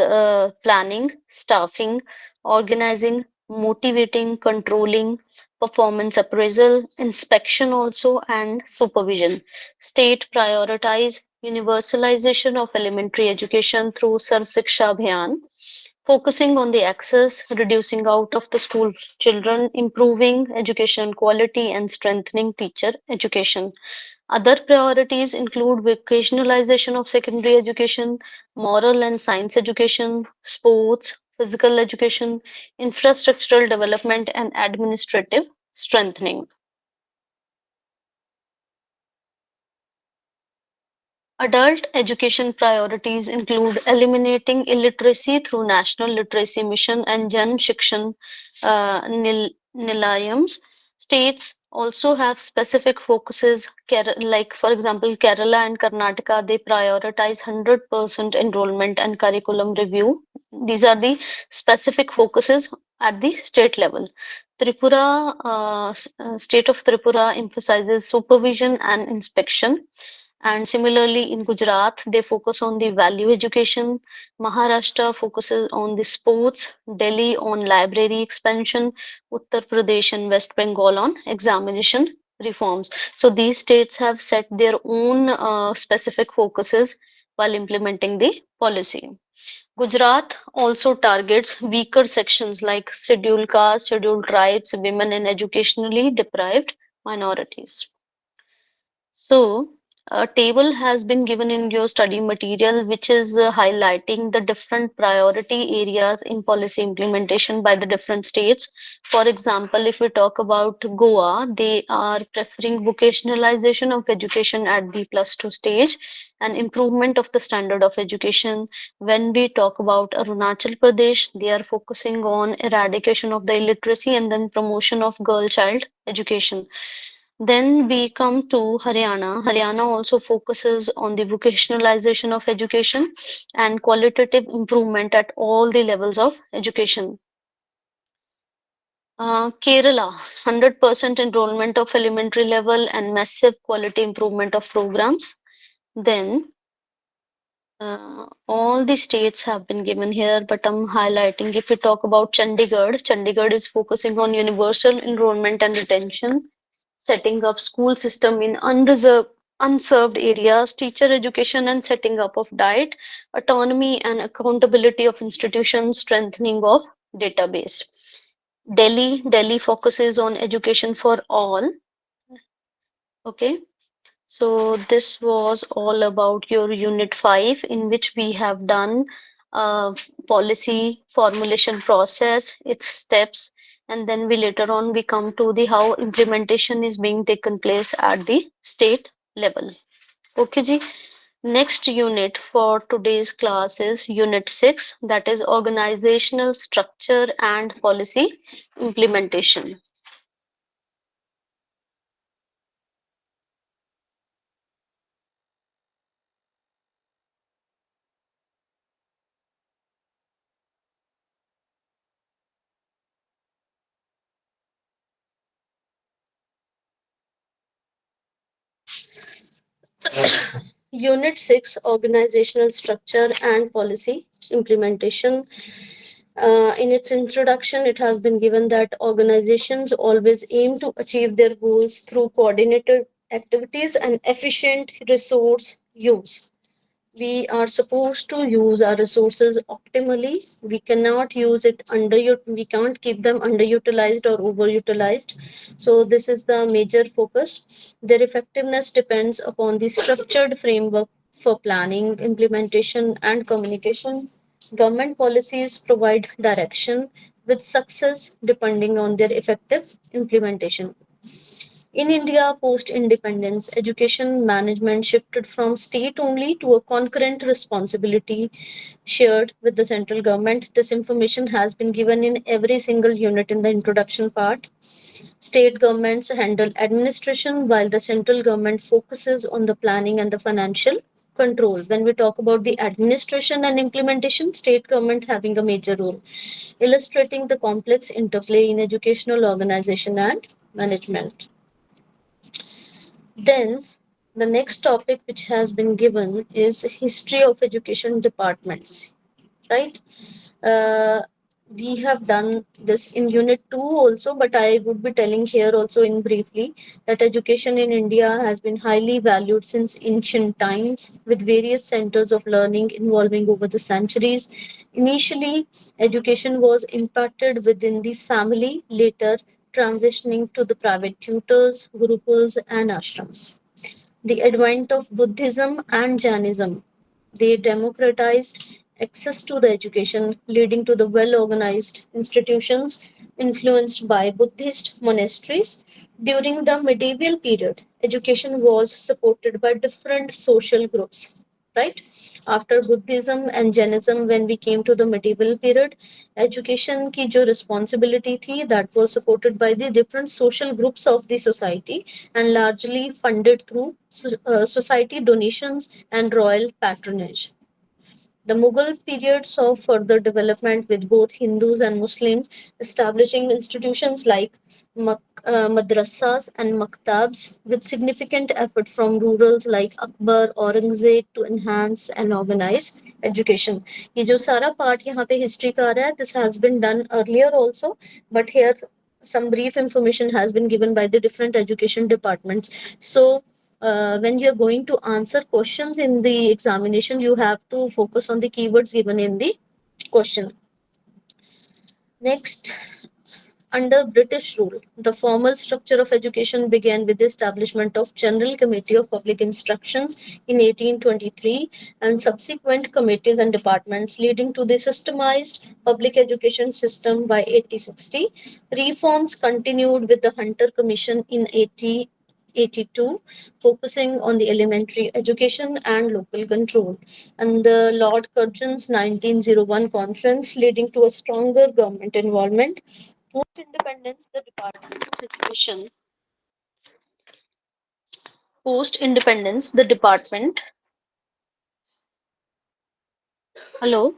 Speaker 1: planning, staffing, organizing, motivating, controlling, performance appraisal, inspection also, and supervision. State prioritize universalization of elementary education through Sarv Shiksha Abhiyan, focusing on the access, reducing out of the school children, improving education quality, and strengthening teacher education. Other priorities include vocationalization of secondary education, moral and science education, sports, physical education, infrastructural development, and administrative strengthening. Adult education priorities include eliminating illiteracy through National Literacy Mission and Jan Shikshan Nilayams. States also have specific focuses, like, for example, Kerala and Karnataka, they prioritize 100% enrollment and curriculum review. These are the specific focuses at the state level. Tripura, state of Tripura emphasizes supervision and inspection, and similarly, in Gujarat, they focus on the value education. Maharashtra focuses on the sports. Delhi on library expansion. Uttar Pradesh and West Bengal on examination reforms. So these states have set their own specific focuses while implementing the policy. Gujarat also targets weaker sections like scheduled castes, scheduled tribes, women, and educationally deprived minorities. So, a table has been given in your study material, which is highlighting the different priority areas in policy implementation by the different states. For example, if we talk about Goa, they are preferring vocationalization of education at the +2 stage and improvement of the standard of education. When we talk about Arunachal Pradesh, they are focusing on eradication of the illiteracy and then promotion of girl child education. Then we come to Haryana. Haryana also focuses on the vocationalization of education and qualitative improvement at all the levels of education. Kerala, 100% enrollment of elementary level and massive quality improvement of programs. Then all the states have been given here, but I'm highlighting. If we talk about Chandigarh, Chandigarh is focusing on universal enrollment and retention, setting up school system in unserved areas, teacher education and setting up of diet, autonomy and accountability of institutions, strengthening of database. Delhi focuses on education for all. Okay. So this was all about your unit 5, in which we have done policy formulation process, its steps, and then we later on we come to the how implementation is being taken place at the state level. Okay, ji. Next unit for today's class is unit 6, that is organizational structure and policy implementation. Unit 6, Organizational Structure and Policy Implementation. In its introduction, it has been given that organizations always aim to achieve their goals through coordinated activities and efficient resource use. We are supposed to use our resources optimally. We cannot use it we can't keep them underutilized or overutilized. So this is the major focus. Their effectiveness depends upon the structured framework for planning, implementation, and communication. Government policies provide direction, with success depending on their effective implementation. In India, post independence, education management shifted from state only to a concurrent responsibility shared with the central government. This information has been given in every single unit in the introduction part. State governments handle administration while the central government focuses on the planning and the financial control. When we talk about the administration and implementation, state government having a major role, illustrating the complex interplay in educational organization and management. Then the next topic which has been given is history of education departments, right? Uh, we have done this in unit 2 also, but I would be telling here also in briefly that education in India has been highly valued since ancient times, with various centers of learning involving over the centuries. Initially, education was imparted within the family, later transitioning to the private tutors, gurukuls, and ashrams. The advent of Buddhism and Jainism, they democratized access to the education, leading to the well organized institutions influenced by Buddhist monasteries. During the medieval period, education was supported by different social groups. Right after Buddhism and Jainism, when we came to the medieval period, education की जो responsibility थी, that was supported by the different social groups of the society and largely funded through society donations and royal patronage. The Mughal period saw further development with both Hindus and Muslims establishing institutions like madrasas and maktabs with significant effort from rurals like Akbar, Aurangzeb to enhance and organize education. ये जो सारा part यहाँ पे history का आ रहा है, this has been done earlier also, but here some brief information has been given by the different education departments. So when you're going to answer questions in the examination, you have to focus on the keywords given in the question. Next, under British rule, the formal structure of education began with the establishment of General Committee of Public Instructions in 1823 and subsequent committees and departments leading to the systemized public education system by 1860. Reforms continued with the Hunter Commission in 1882, focusing on the elementary education and local control, and the Lord Curzon's 1901 conference leading to a stronger government involvement. Post-independence, the Department of Education. Post-independence, the department. Hello.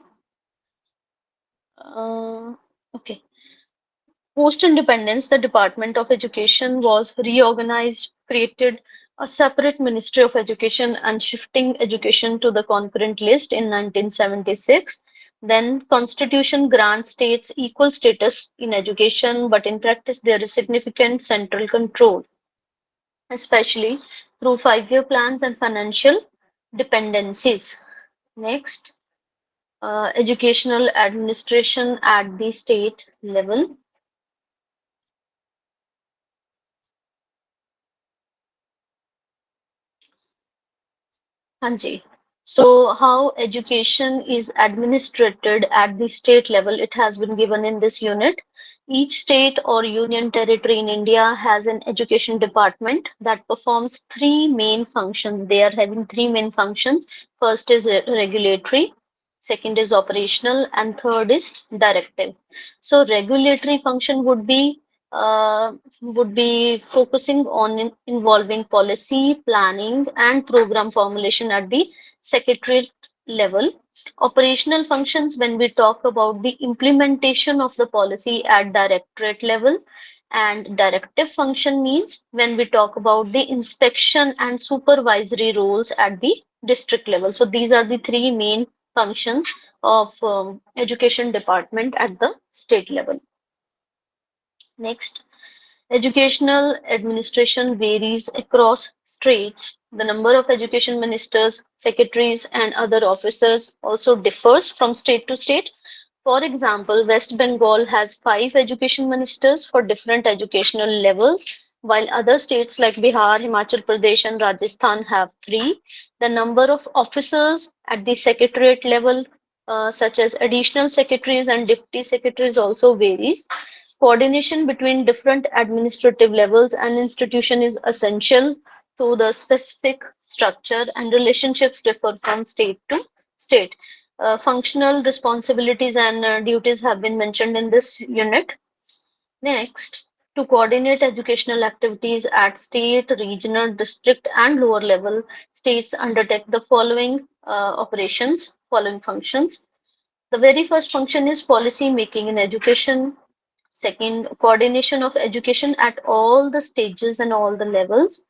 Speaker 1: Okay. Post-independence, the Department of Education was reorganized, created a separate Ministry of Education, and shifting education to the concurrent list in 1976. Then, Constitution grants states equal status in education, but in practice there is significant central control, especially through 5-year plans and financial dependencies. Next, educational administration at the state level. Hanji. So, how education is administered at the state level, it has been given in this unit. Each state or union territory in India has an education department that performs three main functions. They are having three main functions. First is regulatory, second is operational, and third is directive. So, regulatory function would be focusing on involving policy, planning, and program formulation at the secretariat level. Operational functions, when we talk about the implementation of the policy at directorate level, and directive function means when we talk about the inspection and supervisory roles at the district level. So these are the three main functions of education department at the state level. Next, educational administration varies across states. The number of education ministers, secretaries, and other officers also differs from state to state. For example, West Bengal has five education ministers for different educational levels, while other states like Bihar, Himachal Pradesh, and Rajasthan have three. The number of officers at the secretariat level, such as additional secretaries and deputy secretaries, also varies. Coordination between different administrative levels and institution is essential to the specific structure, and relationships differ from state to state. Functional responsibilities and duties have been mentioned in this unit. Next, to coordinate educational activities at state, regional, district, and lower level, states undertake the following functions. The very first function is policy making in education. Second, coordination of education at all the stages and all the levels.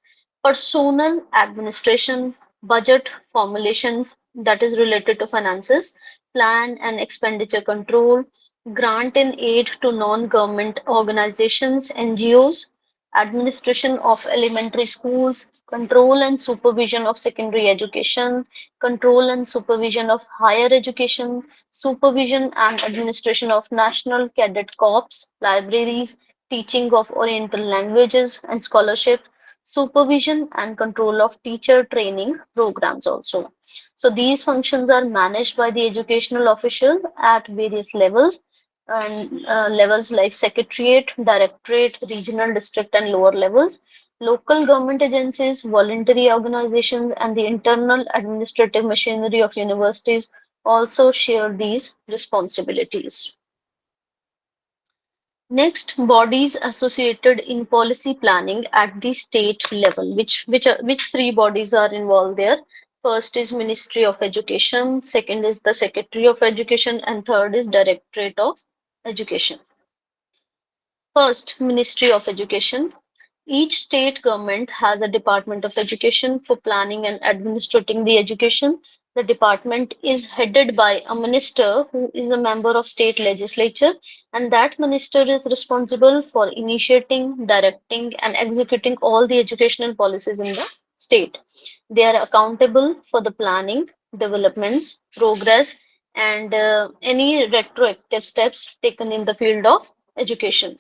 Speaker 1: Personal administration, budget formulations that is related to finances, plan and expenditure control, grant and aid to non-government organizations, NGOs, administration of elementary schools, control and supervision of secondary education, control and supervision of higher education, supervision and administration of National Cadet Corps, libraries, teaching of Oriental languages and scholarship, supervision and control of teacher training programs also. So these functions are managed by the educational official at various levels, and levels like secretariat, directorate, regional, district, and lower levels. Local government agencies, voluntary organizations, and the internal administrative machinery of universities also share these responsibilities. Next, bodies associated in policy planning at the state level. Which three bodies are involved there? First is Ministry of Education, second is the Secretary of Education, and third is Directorate of Education. First, Ministry of Education. Each state government has a Department of Education for planning and administrating the education. The department is headed by a minister who is a member of state legislature, and that minister is responsible for initiating, directing, and executing all the educational policies in the state. They are accountable for the planning, developments, progress, and any retroactive steps taken in the field of education.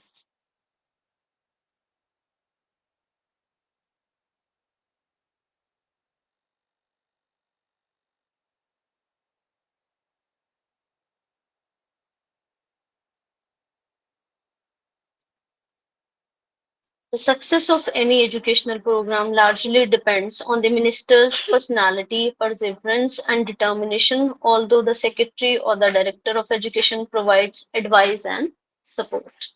Speaker 1: The success of any educational program largely depends on the minister's personality, perseverance, and determination, although the secretary or the director of education provides advice and support.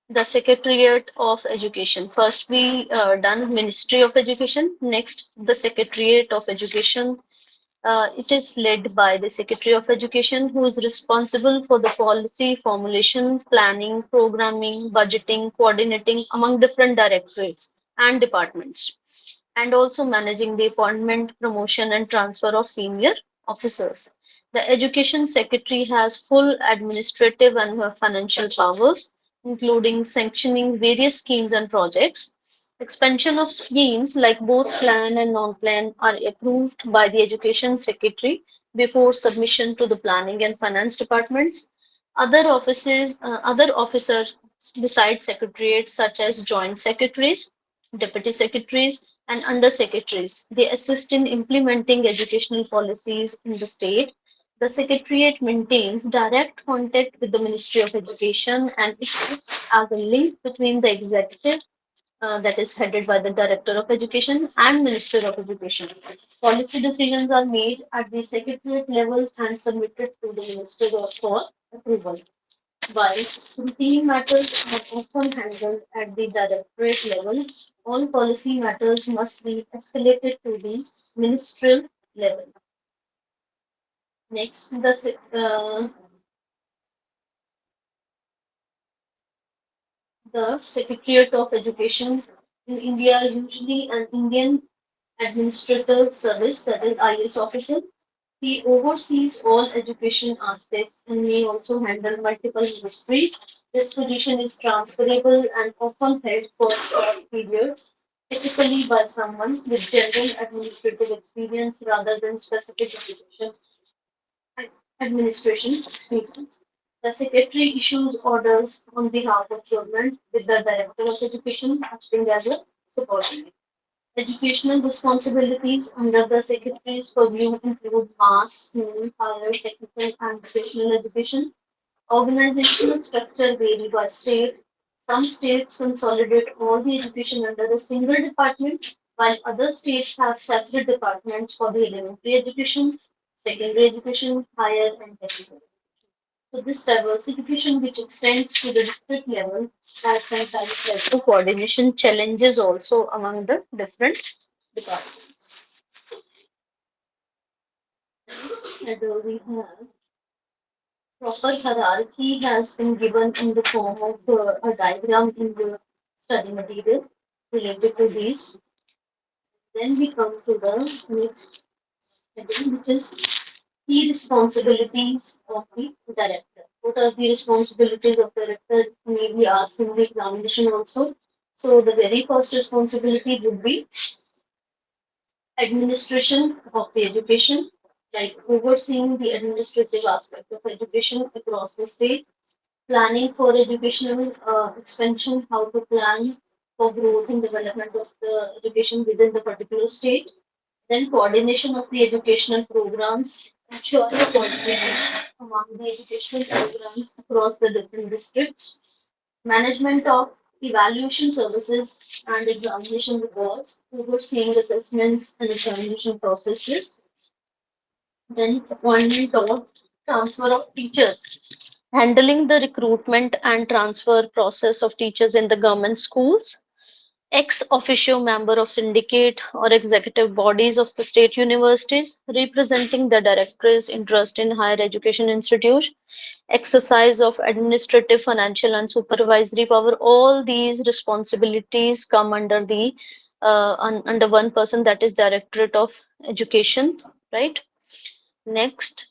Speaker 1: The Secretariat of Education. First, we done Ministry of Education. Next, the Secretariat of Education. It is led by the Secretary of Education, who is responsible for the policy formulation, planning, programming, budgeting, coordinating among different directorates and departments, and also managing the appointment, promotion, and transfer of senior officers. The Education Secretary has full administrative and financial powers, including sanctioning various schemes and projects. Expansion of schemes like both plan and non-plan are approved by the Education Secretary before submission to the Planning and Finance departments. Other officers besides secretariat, such as joint secretaries, deputy secretaries, and under secretaries, they assist in implementing educational policies in the state. The Secretariat maintains direct contact with the Ministry of Education, and it acts as a link between the executive, that is headed by the Director of Education, and Minister of Education. Policy decisions are made at the Secretariat level and submitted to the Minister for approval, while routine matters are often handled at the Directorate level. All policy matters must be escalated to the ministerial level. Next, the Secretariat of Education in India, usually an Indian Administrative Service, that is IS officer. He oversees all education aspects and may also handle multiple ministries. This position is transferable and often held for short periods, typically by someone with general administrative experience rather than specific education administration experience. The secretary issues orders on behalf of government with the director of education acting as a subordinate. Educational responsibilities under the Secretary's purview include mass, higher, technical, and vocational education. Organizational structure vary by state. Some states consolidate all the education under a single department, while other states have separate departments for the elementary education, secondary education, higher, and technical. So this diversification, which extends to the district level, has sometimes led to coordination challenges also among the different departments. And we have proper hierarchy has been given in the form of a diagram in the study material related to these. Then we come to the next heading, which is key responsibilities of the director. What are the responsibilities of director? May be asked in the examination also. So the very first responsibility would be administration of the education, like overseeing the administrative aspect of education across the state, planning for educational expansion, how to plan for growth and development of the education within the particular state, then coordination of the educational programs, ensuring coordination among the educational programs across the different districts, management of evaluation services and examination rewards, overseeing assessments and examination processes, then appointment of transfer of teachers, handling the recruitment and transfer process of teachers in the government schools, ex officio member of syndicate or executive bodies of the state universities, representing the director's interest in higher education institutions, exercise of administrative, financial, and supervisory power. All these responsibilities come under the under one person, that is Directorate of Education, right? Next,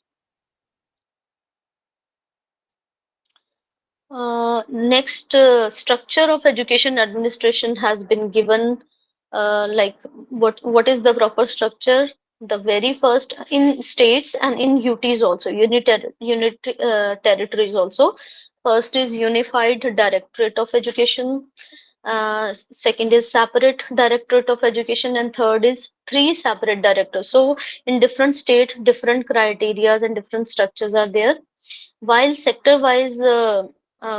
Speaker 1: structure of education administration has been given. Like what is the proper structure? The very first in states and in UTs also, unit territories also. First is Unified Directorate of Education. Second is separate Directorate of Education, and third is three separate directors. So in different state, different criterias and different structures are there. While sector-wise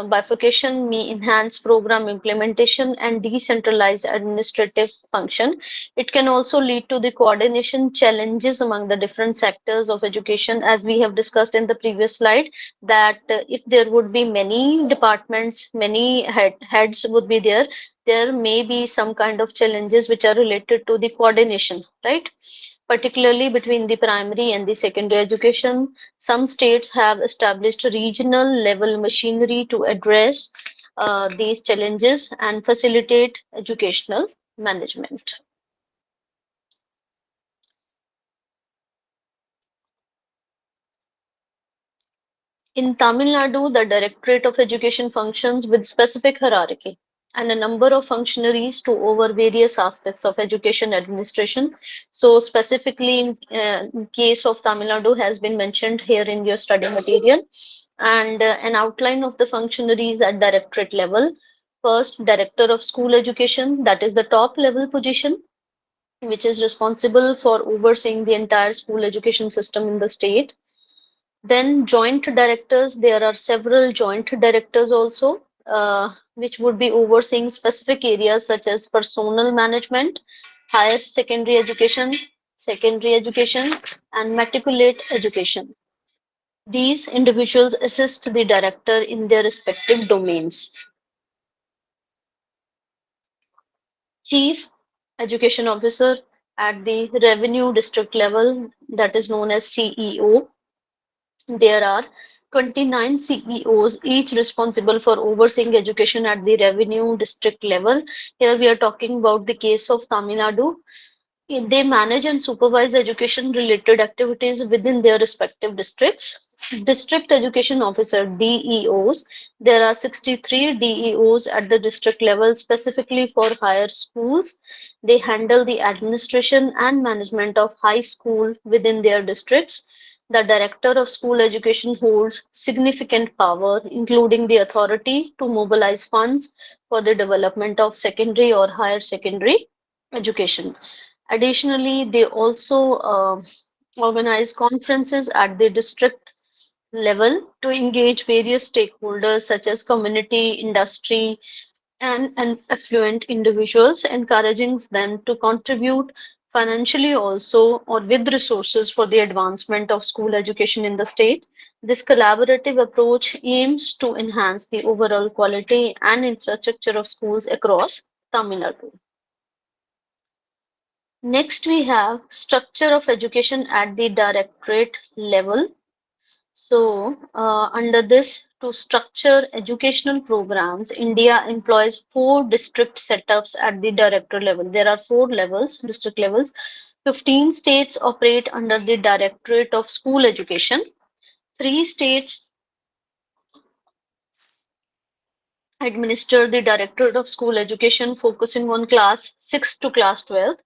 Speaker 1: bifurcation may enhance program implementation and decentralized administrative function, it can also lead to the coordination challenges among the different sectors of education, as we have discussed in the previous slide, that if there would be many departments, many heads would be there, there may be some kind of challenges which are related to the coordination, right? Particularly between the primary and the secondary education. Some states have established regional level machinery to address these challenges and facilitate educational management. In Tamil Nadu, the Directorate of Education functions with specific hierarchy and a number of functionaries to over various aspects of education administration. So specifically in case of Tamil Nadu has been mentioned here in your study material, and an outline of the functionaries at directorate level. First, Director of School Education, that is the top level position, which is responsible for overseeing the entire school education system in the state. Then joint directors, there are several joint directors also, which would be overseeing specific areas such as personal management, higher secondary education, and matriculate education. These individuals assist the director in their respective domains. Chief Education Officer at the revenue district level, that is known as CEO. There are 29 CEOs, each responsible for overseeing education at the revenue district level. Here we are talking about the case of Tamil Nadu. They manage and supervise education related activities within their respective districts. District Education Officer DEOs. There are 63 DEOs at the district level specifically for higher schools. They handle the administration and management of high school within their districts. The Director of School Education holds significant power, including the authority to mobilize funds for the development of secondary or higher secondary education. Additionally, they also organize conferences at the district level to engage various stakeholders such as community, industry, and affluent individuals, encouraging them to contribute financially also or with resources for the advancement of school education in the state. This collaborative approach aims to enhance the overall quality and infrastructure of schools across Tamil Nadu. Next, we have structure of education at the directorate level. So, under this, to structure educational programs, India employs four district setups at the director level. There are four levels, district levels. 15 states operate under the Directorate of School Education. Three states administer the Directorate of School Education, focusing on class 6 to class 12.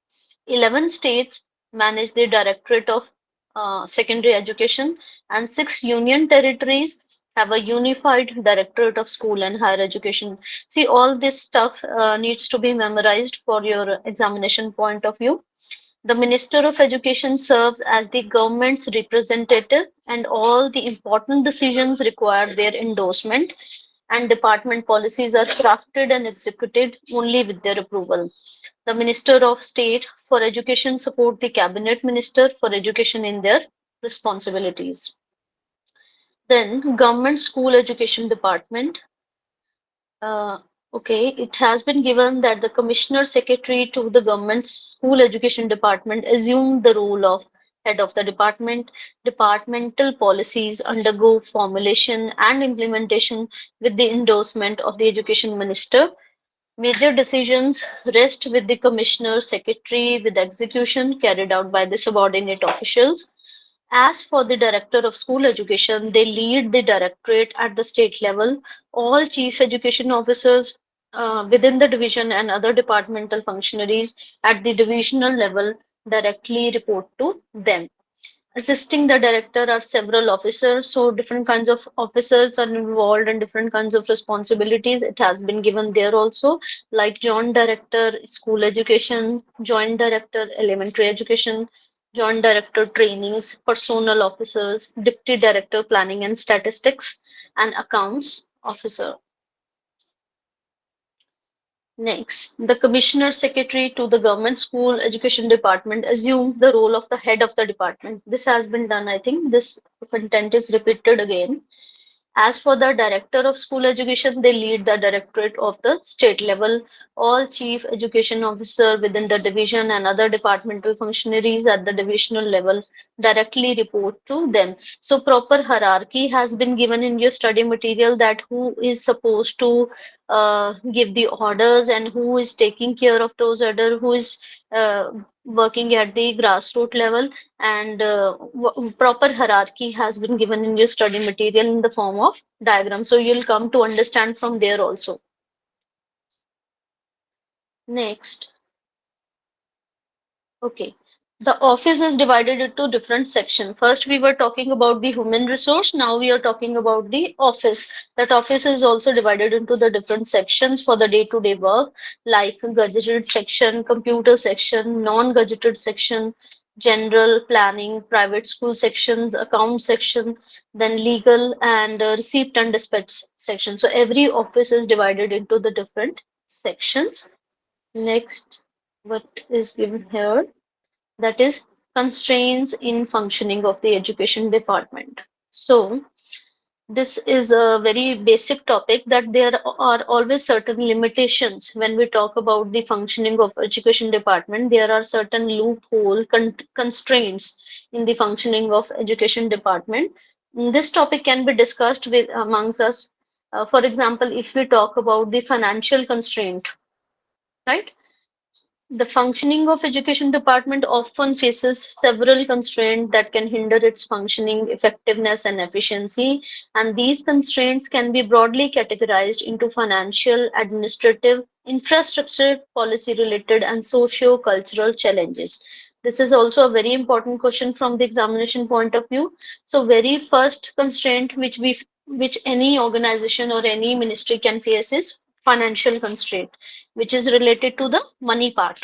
Speaker 1: 11 states manage the Directorate of Secondary Education, and 6 union territories have a unified Directorate of School and Higher Education. See, all this stuff needs to be memorized for your examination point of view. The Minister of Education serves as the government's representative, and all the important decisions require their endorsement, and department policies are crafted and executed only with their approval. The Minister of State for Education support the Cabinet Minister for Education in their responsibilities. Then, Government School Education Department. Uh, okay, it has been given that the Commissioner Secretary to the Government School Education Department assumed the role of head of the department. Departmental policies undergo formulation and implementation with the endorsement of the Education Minister. Major decisions rest with the Commissioner Secretary, with execution carried out by the subordinate officials. As for the Director of School Education, they lead the directorate at the state level. All chief education officers within the division and other departmental functionaries at the divisional level directly report to them. Assisting the director are several officers, so different kinds of officers are involved and different kinds of responsibilities. It has been given there also, like joint director, school education, joint director, elementary education, joint director, trainings, personnel officers, deputy director, planning and statistics, and accounts officer. Next, the Commissioner Secretary to the Government School Education Department assumes the role of the head of the department. This has been done, I think. This content is repeated again. As for the Director of School Education, they lead the directorate of the state level. All chief education officer within the division and other departmental functionaries at the divisional level directly report to them. So proper hierarchy has been given in your study material, that who is supposed to give the orders and who is taking care of those orders, who is working at the grassroots level, and proper hierarchy has been given in your study material in the form of diagram. So you'll come to understand from there also. Next, okay. The office is divided into different sections. First, we were talking about the human resource. Now we are talking about the office. That office is also divided into the different sections for the day-to-day work, like gadgeted section, computer section, non-gadgeted section, general planning, private school sections, account section, then legal and receipt and dispatch section. So every office is divided into the different sections. Next, what is given here? That is constraints in functioning of the education department. So this is a very basic topic, that there are always certain limitations when we talk about the functioning of education department. There are certain loophole constraints in the functioning of education department. This topic can be discussed with amongst us. For example, if we talk about the financial constraint, right? The functioning of education department often faces several constraints that can hinder its functioning, effectiveness, and efficiency. And these constraints can be broadly categorized into financial, administrative, infrastructure, policy related, and socio cultural challenges. This is also a very important question from the examination point of view. So, very first constraint which any organization or any ministry can face is financial constraint, which is related to the money part.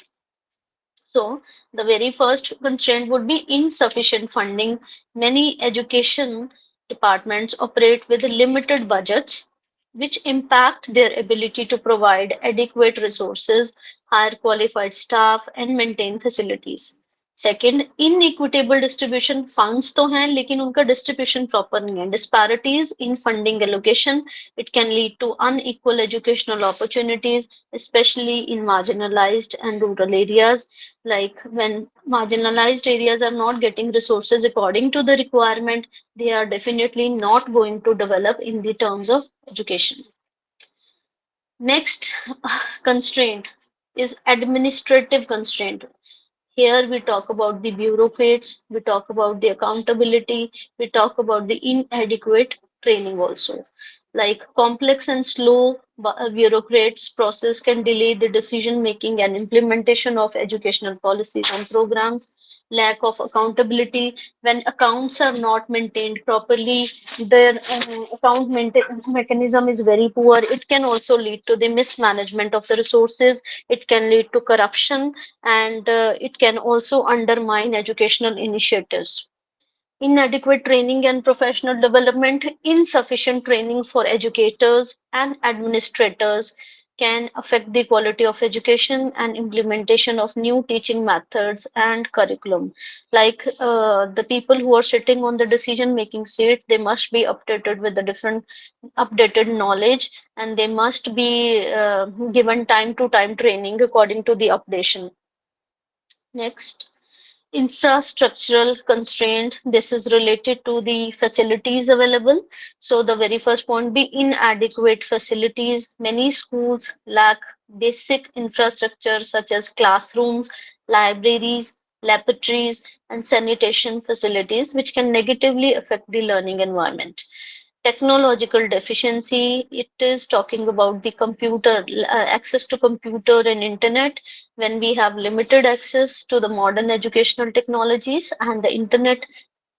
Speaker 1: So, the very first constraint would be insufficient funding. Many education departments operate with limited budgets, which impact their ability to provide adequate resources, hire qualified staff, and maintain facilities. Second, inequitable distribution. Funds तो हैं लेकिन उनका distribution proper नहीं है. Disparities in funding allocation. It can lead to unequal educational opportunities, especially in marginalized and rural areas. Like when marginalized areas are not getting resources according to the requirement, they are definitely not going to develop in the terms of education. Next constraint is administrative constraint. Here we talk about the bureaucrats, we talk about the accountability, we talk about the inadequate training also. Like complex and slow bureaucrats process can delay the decision making and implementation of educational policies and programs. Lack of accountability. When accounts are not maintained properly, their mechanism is very poor. It can also lead to the mismanagement of the resources. It can lead to corruption, and it can also undermine educational initiatives. Inadequate training and professional development, insufficient training for educators and administrators can affect the quality of education and implementation of new teaching methods and curriculum. Like the people who are sitting on the decision making seat, they must be updated with the different updated knowledge, and they must be given time to time training according to the updation. Next, infrastructural constraint. This is related to the facilities available. So the very first point be inadequate facilities. Many schools lack basic infrastructure such as classrooms, libraries, laboratories, and sanitation facilities, which can negatively affect the learning environment. Technological deficiency, it is talking about the computer, access to computer and internet. When we have limited access to the modern educational technologies, and the internet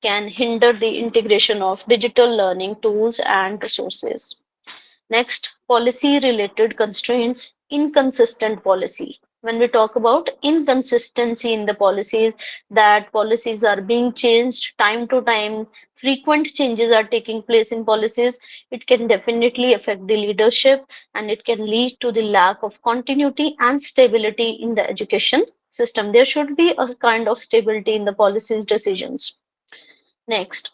Speaker 1: can hinder the integration of digital learning tools and resources. Next, policy related constraints, inconsistent policy. When we talk about inconsistency in the policies, that policies are being changed time to time, frequent changes are taking place in policies, it can definitely affect the leadership, and it can lead to the lack of continuity and stability in the education system. There should be a kind of stability in the policies decisions. Next,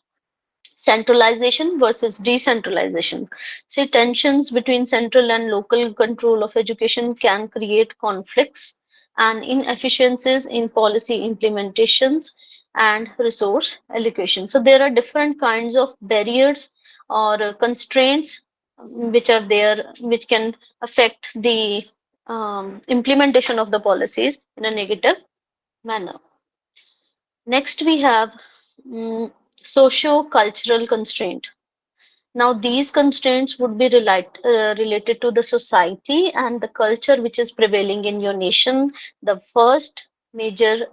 Speaker 1: centralization versus decentralization. See, tensions between central and local control of education can create conflicts and inefficiencies in policy implementations and resource allocation. So there are different kinds of barriers or constraints which are there, which can affect the implementation of the policies in a negative manner. Next, we have socio-cultural constraint. Now, these constraints would be related to the society and the culture which is prevailing in your nation. The first major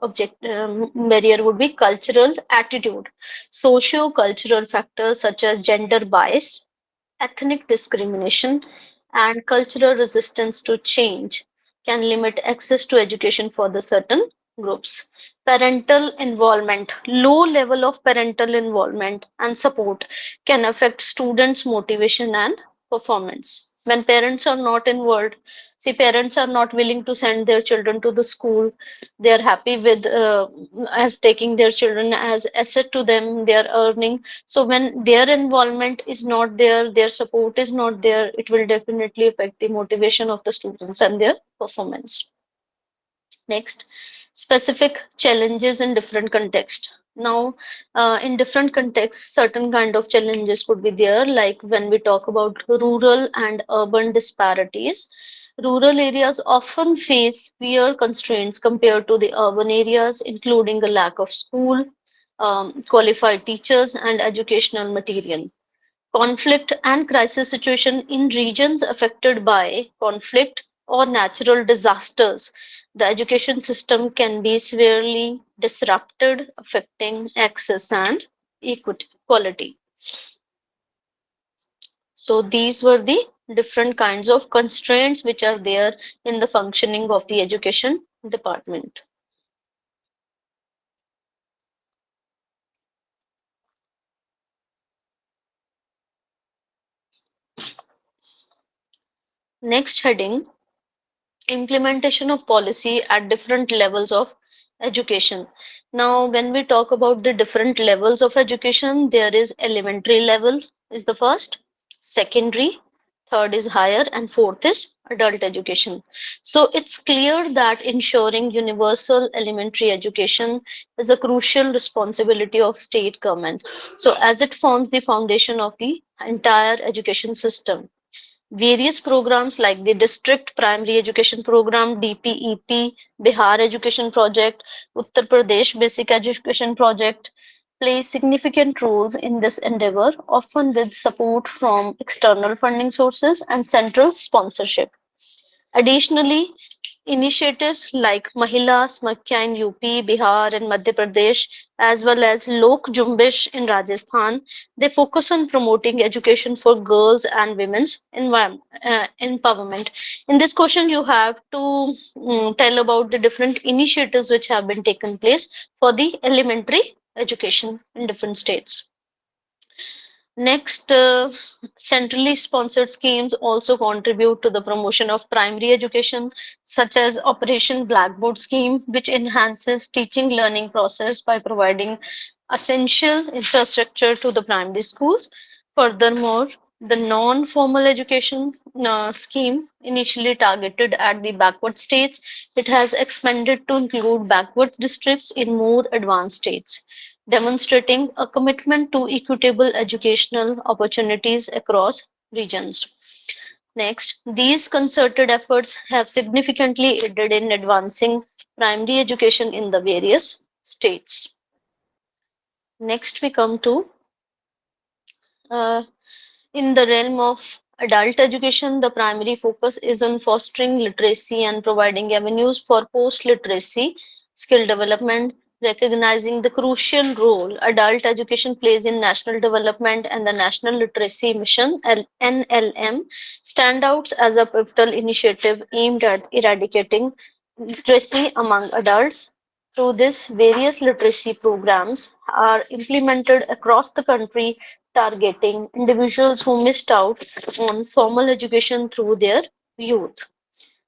Speaker 1: barrier would be cultural attitude. Socio-cultural factors such as gender bias, ethnic discrimination, and cultural resistance to change can limit access to education for the certain groups. Parental involvement, low level of parental involvement and support can affect students' motivation and performance. When parents are not involved, see, parents are not willing to send their children to the school. They are happy with as taking their children as asset to them. They are earning, so when their involvement is not there, their support is not there, it will definitely affect the motivation of the students and their performance. Next, specific challenges in different context. Now, in different contexts, certain kind of challenges could be there, like when we talk about rural and urban disparities. Rural areas often face severe constraints compared to the urban areas, including a lack of school, qualified teachers, and educational material. Conflict and crisis situation in regions affected by conflict or natural disasters. The education system can be severely disrupted, affecting access and equality. So these were the different kinds of constraints which are there in the functioning of the education department. Next heading, implementation of policy at different levels of education. Now, when we talk about the different levels of education, there is elementary level is the first, secondary, third is higher, and fourth is adult education. So it's clear that ensuring universal elementary education is a crucial responsibility of state government. So as it forms the foundation of the entire education system. Various programs like the District Primary Education Program, DPEP, Bihar Education Project, Uttar Pradesh Basic Education Project play significant roles in this endeavor, often with support from external funding sources and central sponsorship. Additionally, initiatives like Mahila Smakhya in UP, Bihar, and Madhya Pradesh, as well as Lok Jumbish in Rajasthan, they focus on promoting education for girls and women's empowerment. In this question, you have to tell about the different initiatives which have been taken place for the elementary education in different states. Next, centrally sponsored schemes also contribute to the promotion of primary education, such as Operation Blackboard scheme, which enhances teaching learning process by providing essential infrastructure to the primary schools. Furthermore, the non-formal education scheme, initially targeted at the backward states, it has expanded to include backward districts in more advanced states, demonstrating a commitment to equitable educational opportunities across regions. Next, these concerted efforts have significantly aided in advancing primary education in the various states. Next, we come to uh, in the realm of adult education, the primary focus is on fostering literacy and providing avenues for post literacy skill development, recognizing the crucial role adult education plays in national development and the National Literacy Mission NLM stand out as a pivotal initiative aimed at eradicating literacy among adults. Through this, various literacy programs are implemented across the country targeting individuals who missed out on formal education through their youth.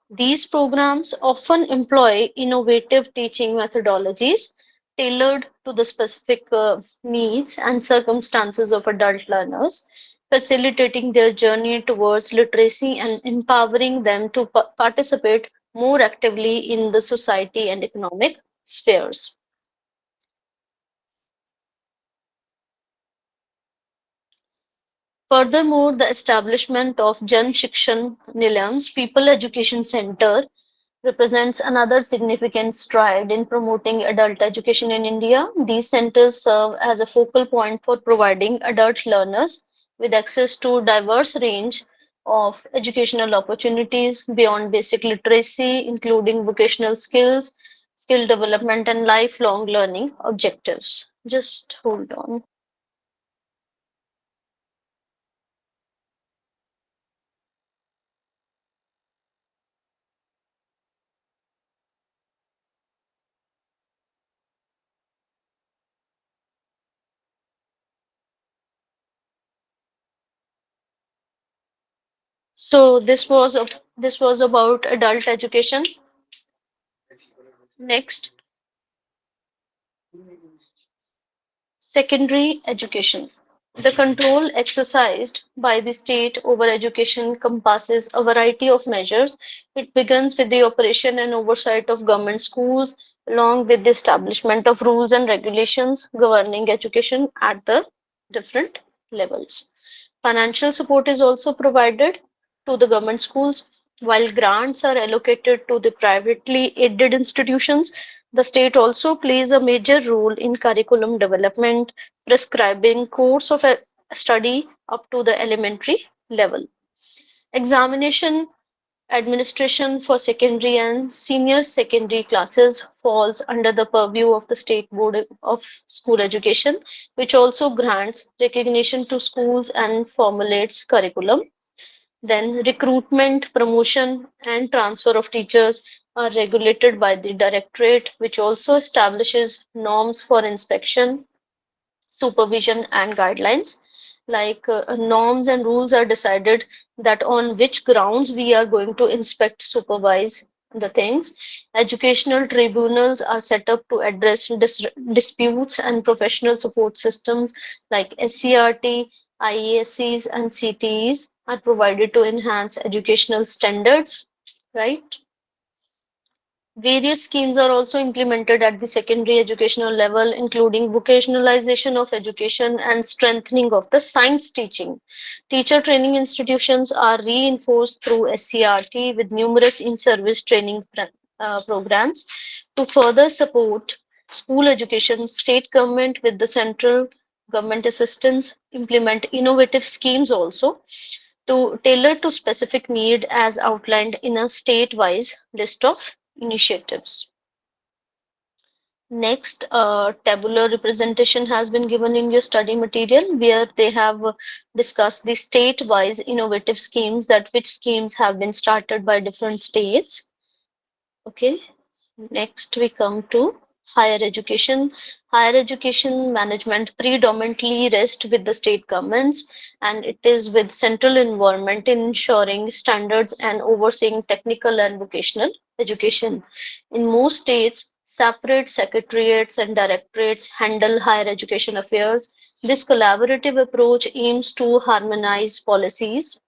Speaker 1: These programs often employ innovative teaching methodologies tailored to the specific needs and circumstances of adult learners, facilitating their journey towards literacy and empowering them to participate more actively in the society and economic spheres. Furthermore, the establishment of Jan Shikshan Nilayams People Education Center represents another significant stride in promoting adult education in India. These centers serve as a focal point for providing adult learners with access to a diverse range of educational opportunities beyond basic literacy, including vocational skills, skill development, and lifelong learning objectives. Just hold on. So this was about adult education. Next, secondary education. The control exercised by the state over education encompasses a variety of measures. It begins with the operation and oversight of government schools, along with the establishment of rules and regulations governing education at the different levels. Financial support is also provided to the government schools. While grants are allocated to the privately aided institutions, the state also plays a major role in curriculum development, prescribing course of study up to the elementary level. Examination administration for secondary and senior secondary classes falls under the purview of the State Board of School Education, which also grants recognition to schools and formulates curriculum. Then recruitment, promotion, and transfer of teachers are regulated by the directorate, which also establishes norms for inspection, supervision, and guidelines. Like norms and rules are decided that on which grounds we are going to inspect, supervise the things. Educational tribunals are set up to address disputes, and professional support systems like SCRT, IESCs, and CTEs are provided to enhance educational standards, right? Various schemes are also implemented at the secondary educational level, including vocationalization of education and strengthening of the science teaching. Teacher training institutions are reinforced through SCRT with numerous in service training programs to further support school education. State government, with the central government assistance, implement innovative schemes also to tailor to specific need as outlined in a state-wise list of initiatives. Next, tabular representation has been given in your study material where they have discussed the state-wise innovative schemes, that which schemes have been started by different states. Okay, next we come to higher education. Higher education management predominantly rests with the state governments, and it is with central involvement in ensuring standards and overseeing technical and vocational education. In most states, separate secretariats and directorates handle higher education affairs. This collaborative approach aims to harmonize policies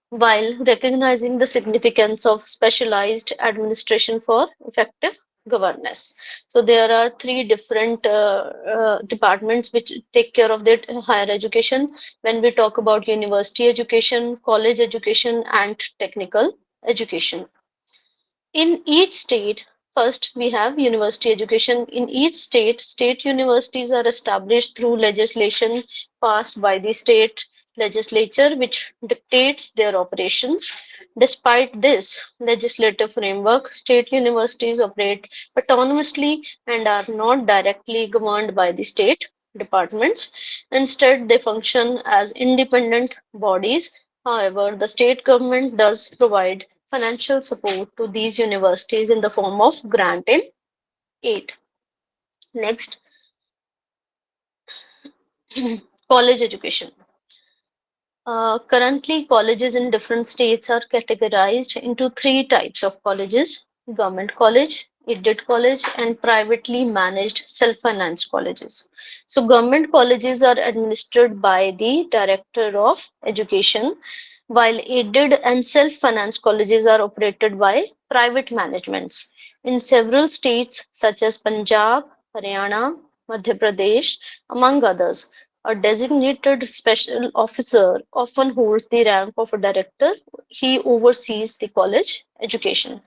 Speaker 1: while recognizing the significance of specialized administration for effective governance. So there are three different departments which take care of that higher education. When we talk about university education, college education, and technical education. In each state, first we have university education. In each state, state universities are established through legislation passed by the state legislature, which dictates their operations. Despite this legislative framework, state universities operate autonomously and are not directly governed by the state departments. Instead, they function as independent bodies. However, the state government does provide financial support to these universities in the form of grant and aid. Next, college education. Currently, colleges in different states are categorized into three types of colleges: government college, aided college, and privately managed self-financed colleges. So, government colleges are administered by the Director of Education, while aided and self-financed colleges are operated by private managements. In several states, such as Punjab, Haryana, Madhya Pradesh, among others, a designated special officer often holds the rank of a director. He oversees the college education.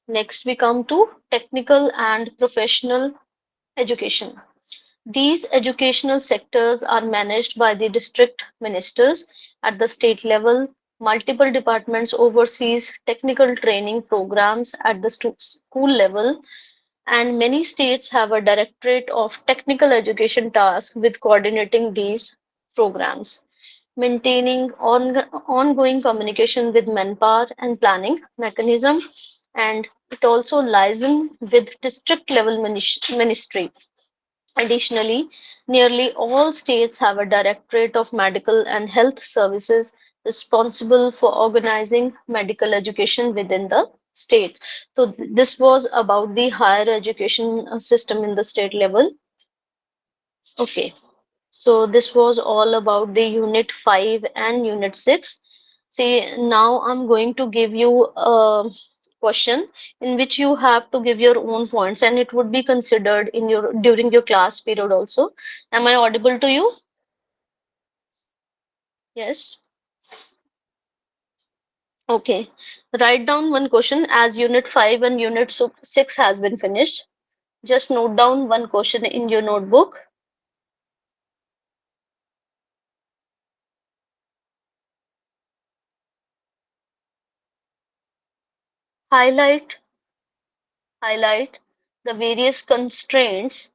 Speaker 1: Next, we come to technical and professional education. These educational sectors are managed by the district ministers at the state level. Multiple departments oversees technical training programs at the school level, and many states have a directorate of technical education tasked with coordinating these programs, maintaining ongoing communication with manpower and planning mechanism, and it also liaison with district level ministry. Additionally, nearly all states have a Directorate of Medical and Health Services responsible for organizing medical education within the states. So, this was about the higher education system in the state level. Okay, so this was all about the Unit 5 and Unit 6. See, now I'm going to give you a question in which you have to give your own points, and it would be considered in your during your class period also. Am I audible to you? Yes. Okay. Write down one question as Unit 5 and Unit 6 has been finished. Just note down one question in your notebook. Highlight, highlight the various constraints,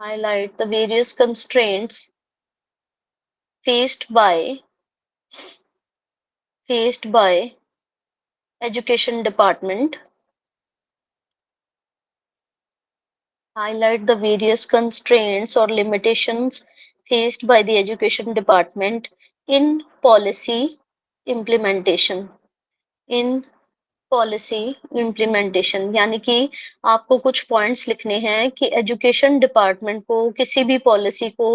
Speaker 1: highlight the various constraints faced by faced by education department. Highlight the various constraints or limitations faced by the education department in policy implementation. In policy implementation, यानी कि आपको कुछ points लिखने हैं कि education department को किसी भी पॉलिसी को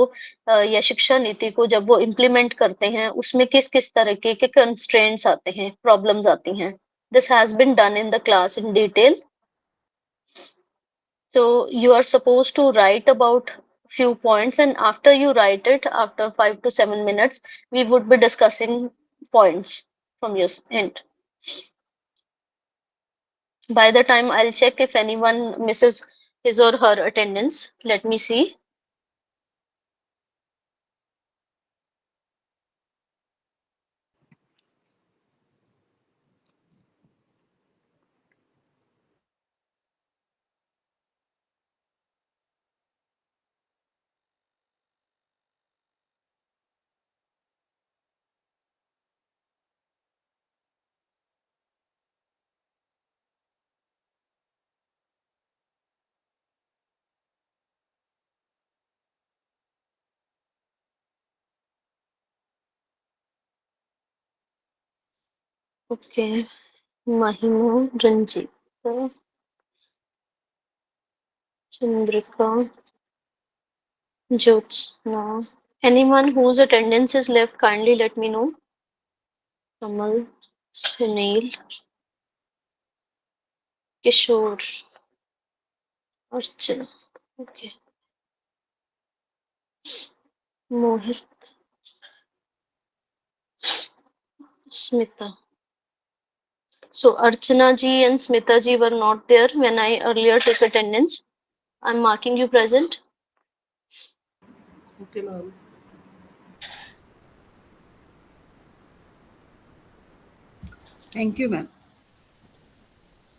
Speaker 1: या शिक्षा नीति को जब वो इम्प्लीमेंट करते हैं उसमें किस किस तरह के कंस्ट्रेंट्स आते हैं, प्रॉब्लम्स आती हैं. This has been done in the class in detail. So you are supposed to write about few points, and after you write it, after 5 to 7 minutes, we would be discussing points from your end. By the time I'll check if anyone misses his or her attendance. Let me see. Okay. Mahima, Ranjit, Chandrika, Jyotsna. Anyone whose attendance is left, kindly let me know. Kamal, Sunil, Kishore, Archana. Okay. Mohit, Smita. So Archana ji and Smita ji were not there when I earlier took attendance. I'm marking you present.
Speaker 3: Okay, ma'am. Thank you, ma'am.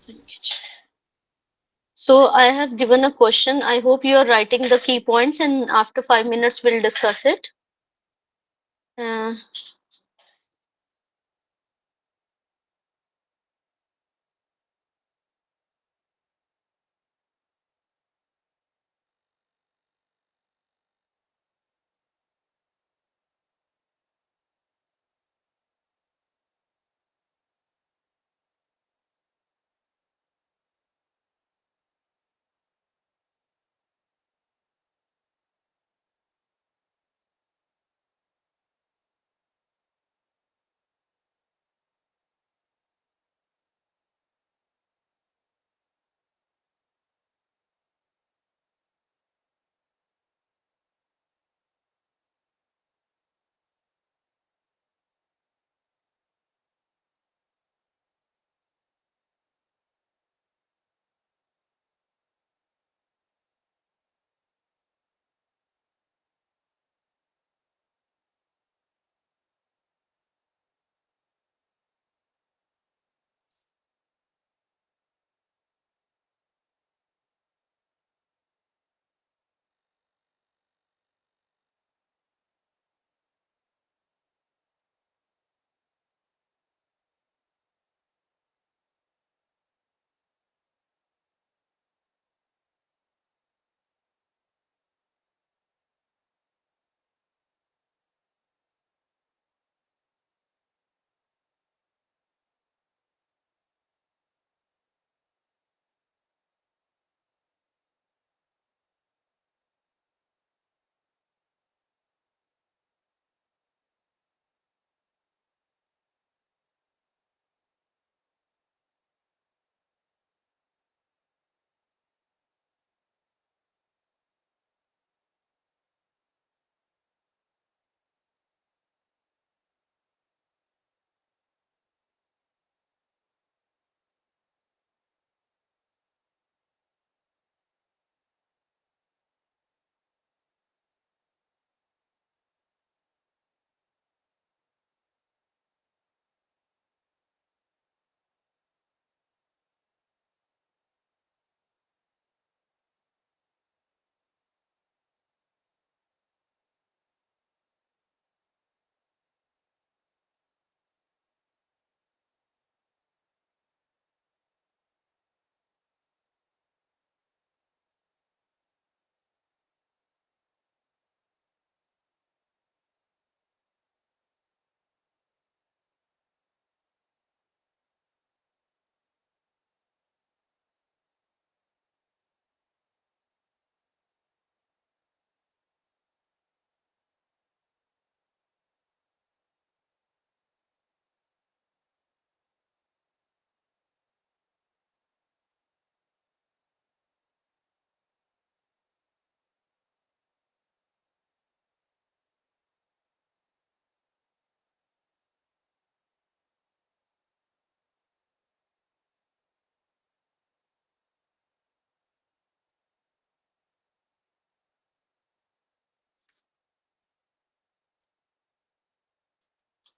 Speaker 1: Thank you. So I have given a question. I hope you are writing the key points, and after 5 minutes we'll discuss it. Uh,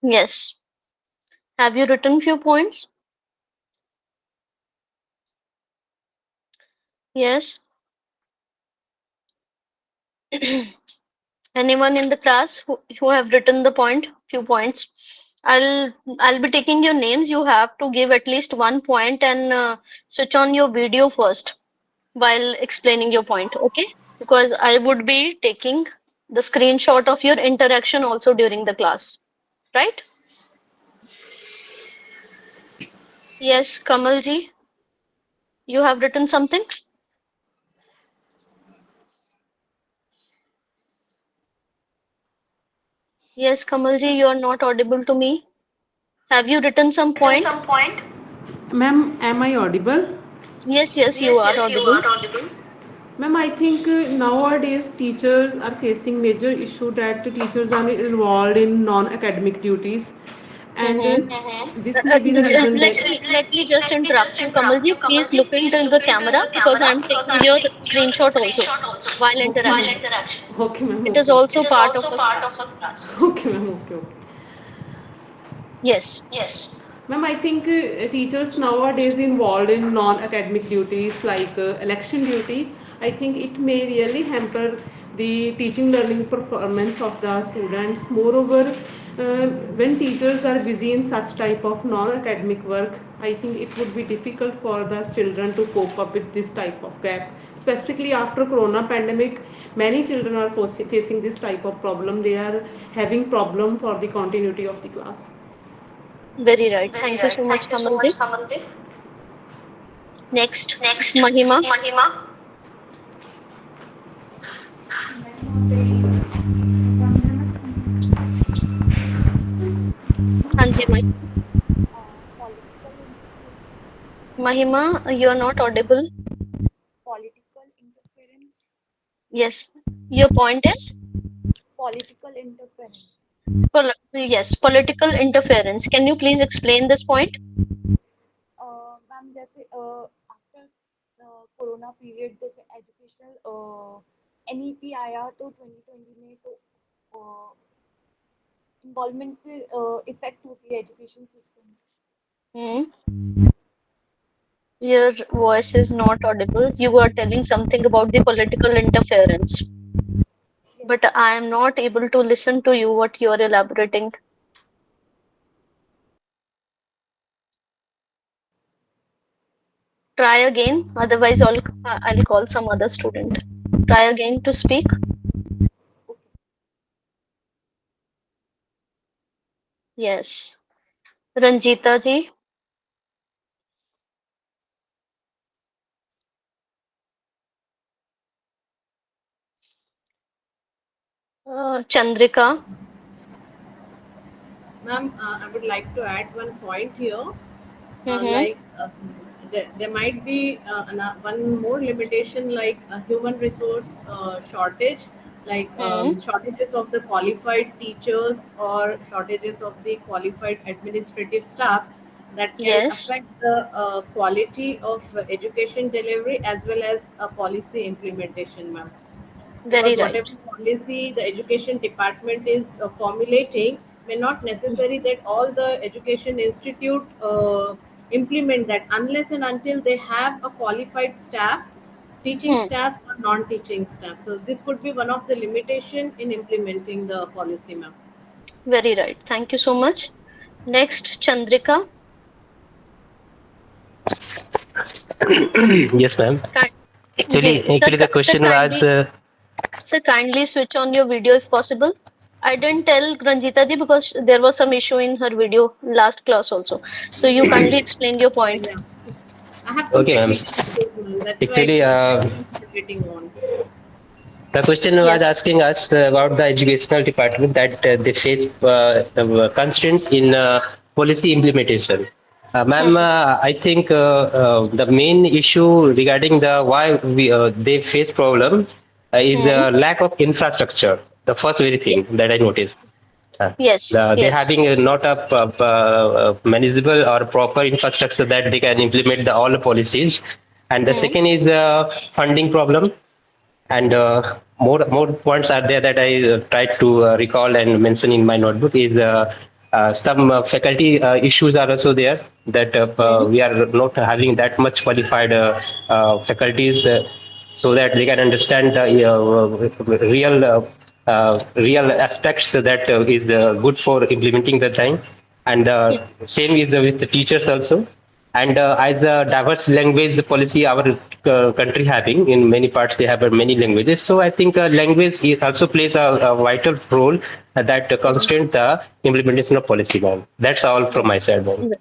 Speaker 1: Yes. Have you written few points? Yes. Anyone in the class who have written the point, few points? I'll be taking your names. You have to give at least one point and switch on your video first while explaining your point, okay? Because I would be taking the screenshot of your interaction also during the class, right? Yes, Kamalji, you have written something? Yes, Kamalji, you are not audible to me. Have you written some point?
Speaker 3: Ma'am, am I audible?
Speaker 1: Yes, yes, you are audible.
Speaker 3: Ma'am, I think nowadays teachers are facing major issue that teachers are involved in non-academic duties, and
Speaker 1: Mm-hmm.
Speaker 3: this may be the reason that.
Speaker 1: Let me just interrupt you, Kamalji. Please look into the camera because I'm taking your screenshot also while
Speaker 3: Okay, ma'am.
Speaker 1: interaction.
Speaker 3: Okay, ma'am.
Speaker 1: It is
Speaker 3: Okay.
Speaker 1: also part of the class.
Speaker 3: Okay, ma'am. Okay, okay.
Speaker 1: Yes,
Speaker 3: Ma'am, I think teachers nowadays involved in non-academic duties like election duty, I think it may really hamper the teaching learning performance of the students. Moreover, when teachers are busy in such type of non-academic work, I think it would be difficult for the children to cope up with this type of gap. Specifically after Corona pandemic, many children are facing this type of problem. They are having problem for the continuity of the class.
Speaker 1: very right. Thank you so much, Kamalji. Next, Mahima. Hanji, Mahima, you are not audible. Yes, your point is yes, political interference. Can you please explain this point? Hmm. Your voice is not audible. You were telling something about the political interference, but I am not able to listen to you what you are elaborating. Try again, otherwise I'll call some other student. Try again to speak. Yes. Ranjita ji, Chandrika.
Speaker 4: Ma'am, I would like to add one point here.
Speaker 1: Mm-hmm.
Speaker 4: Like there might be one more limitation, like a human resource shortage, like
Speaker 1: Mm-hmm.
Speaker 4: shortages of the qualified teachers or shortages of the qualified administrative staff that can
Speaker 1: Yes,
Speaker 4: affect the quality of education delivery as well as policy implementation, ma'am,
Speaker 1: very
Speaker 4: because
Speaker 1: right.
Speaker 4: whatever policy the education department is formulating may not necessary that all the education institute implement that unless and until they have a qualified staff, teaching
Speaker 1: Hmm.
Speaker 4: staff or non-teaching staff. So this could be one of the limitation in implementing the policy, ma'am.
Speaker 1: Very right. Thank you so much. Next, Chandrika.
Speaker 5: Yes, ma'am.
Speaker 1: Ki-
Speaker 5: Actually,
Speaker 1: Ji, sir,
Speaker 5: actually, the question was
Speaker 1: sir, kindly switch on your video if possible. I didn't tell Ranjita ji because there was some issue in her video last class also. So you kindly explain your point.
Speaker 4: Yeah, I have some
Speaker 5: okay, ma'am.
Speaker 4: technical issues, ma'am. That's why
Speaker 5: Actually,
Speaker 4: network is not getting on.
Speaker 5: the question was
Speaker 1: Yes.
Speaker 5: asking us about the educational department that they face constraints in policy implementation. Ma'am,
Speaker 1: Hmm.
Speaker 5: I think the main issue regarding the why they face problem is
Speaker 1: Hmm.
Speaker 5: lack of infrastructure. The first very
Speaker 1: Ye-
Speaker 5: thing that I noticed.
Speaker 1: Yes.
Speaker 5: They
Speaker 1: Yes.
Speaker 5: having not a manageable or proper infrastructure that they can implement all the policies. And the
Speaker 1: Hmm.
Speaker 5: second is funding problem, and more points are there that I tried to recall and mention in my notebook is some faculty issues are also there, that
Speaker 1: Hmm.
Speaker 5: we are not having that much qualified faculties, so that they can understand the real aspects that is good for implementing the time. And
Speaker 1: Yeah.
Speaker 5: same is with the teachers also. And as a diverse language policy our country having, in many parts they have many languages, so I think language also plays a vital role that
Speaker 1: Hmm.
Speaker 5: constrain the implementation of policy, ma'am. That's all from my side, ma'am.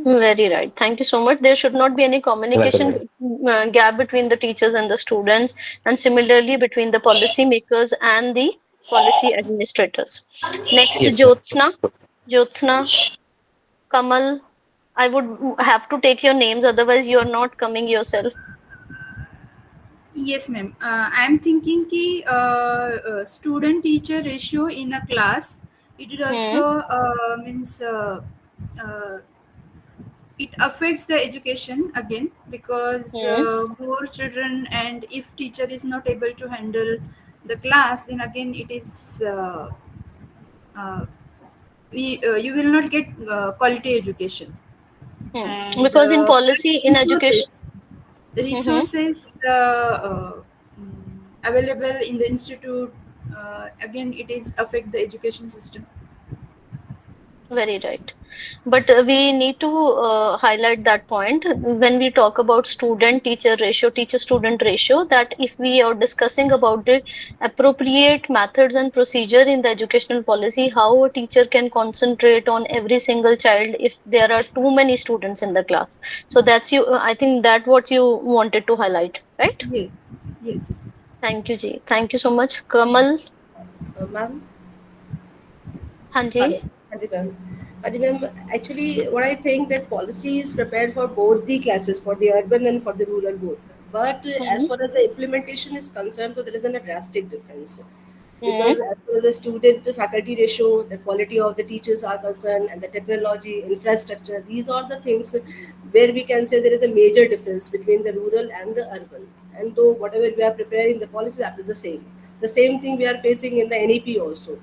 Speaker 1: Very right. Thank you so much. There should not be any
Speaker 5: Welcome,
Speaker 1: communication
Speaker 5: ma'am.
Speaker 1: gap between the teachers and the students, and similarly between the policy makers and the policy administrators. Next,
Speaker 5: Yes, ma'am.
Speaker 1: Jyotsna, Kamal. I would have to take your names, otherwise you are not coming yourself.
Speaker 6: Yes, ma'am. I'm thinking कि student teacher ratio in a class, it is
Speaker 1: Hmm.
Speaker 6: also means uh, it affects the education again, because
Speaker 1: Hmm.
Speaker 6: more children, and if teacher is not able to handle the class, then again it is uh, you will not get quality education.
Speaker 1: Hmm.
Speaker 6: And
Speaker 1: Because in
Speaker 6: plus
Speaker 1: policy, in education. Hmm.
Speaker 6: resources available in the institute, again it is affect the education system.
Speaker 1: Very right. But we need to highlight that point when we talk about student teacher ratio, teacher student ratio, that if we are discussing about the appropriate methods and procedure in the educational policy, how a teacher can concentrate on every single child if there are too many students in the class. So that's you, I think that what you wanted to highlight, right?
Speaker 6: Yes, yes.
Speaker 1: Thank you, Ji. Thank you so much. Kamal,
Speaker 7: Ma'am,
Speaker 1: Hanji.
Speaker 7: hello. Haji ma'am. Haji ma'am, actually, what I think that policy is prepared for both the classes, for the urban and for the rural both. But as
Speaker 1: Hmm.
Speaker 7: far as the implementation is concerned, so there isn't a drastic difference.
Speaker 1: Hmm.
Speaker 7: Because as far as the student to faculty ratio, the quality of the teachers are concerned, and the technology, infrastructure, these are the things where we can say there is a major difference between the rural and the urban. And though whatever we are preparing the policy, that is the same. The same thing we are facing in the NEP also.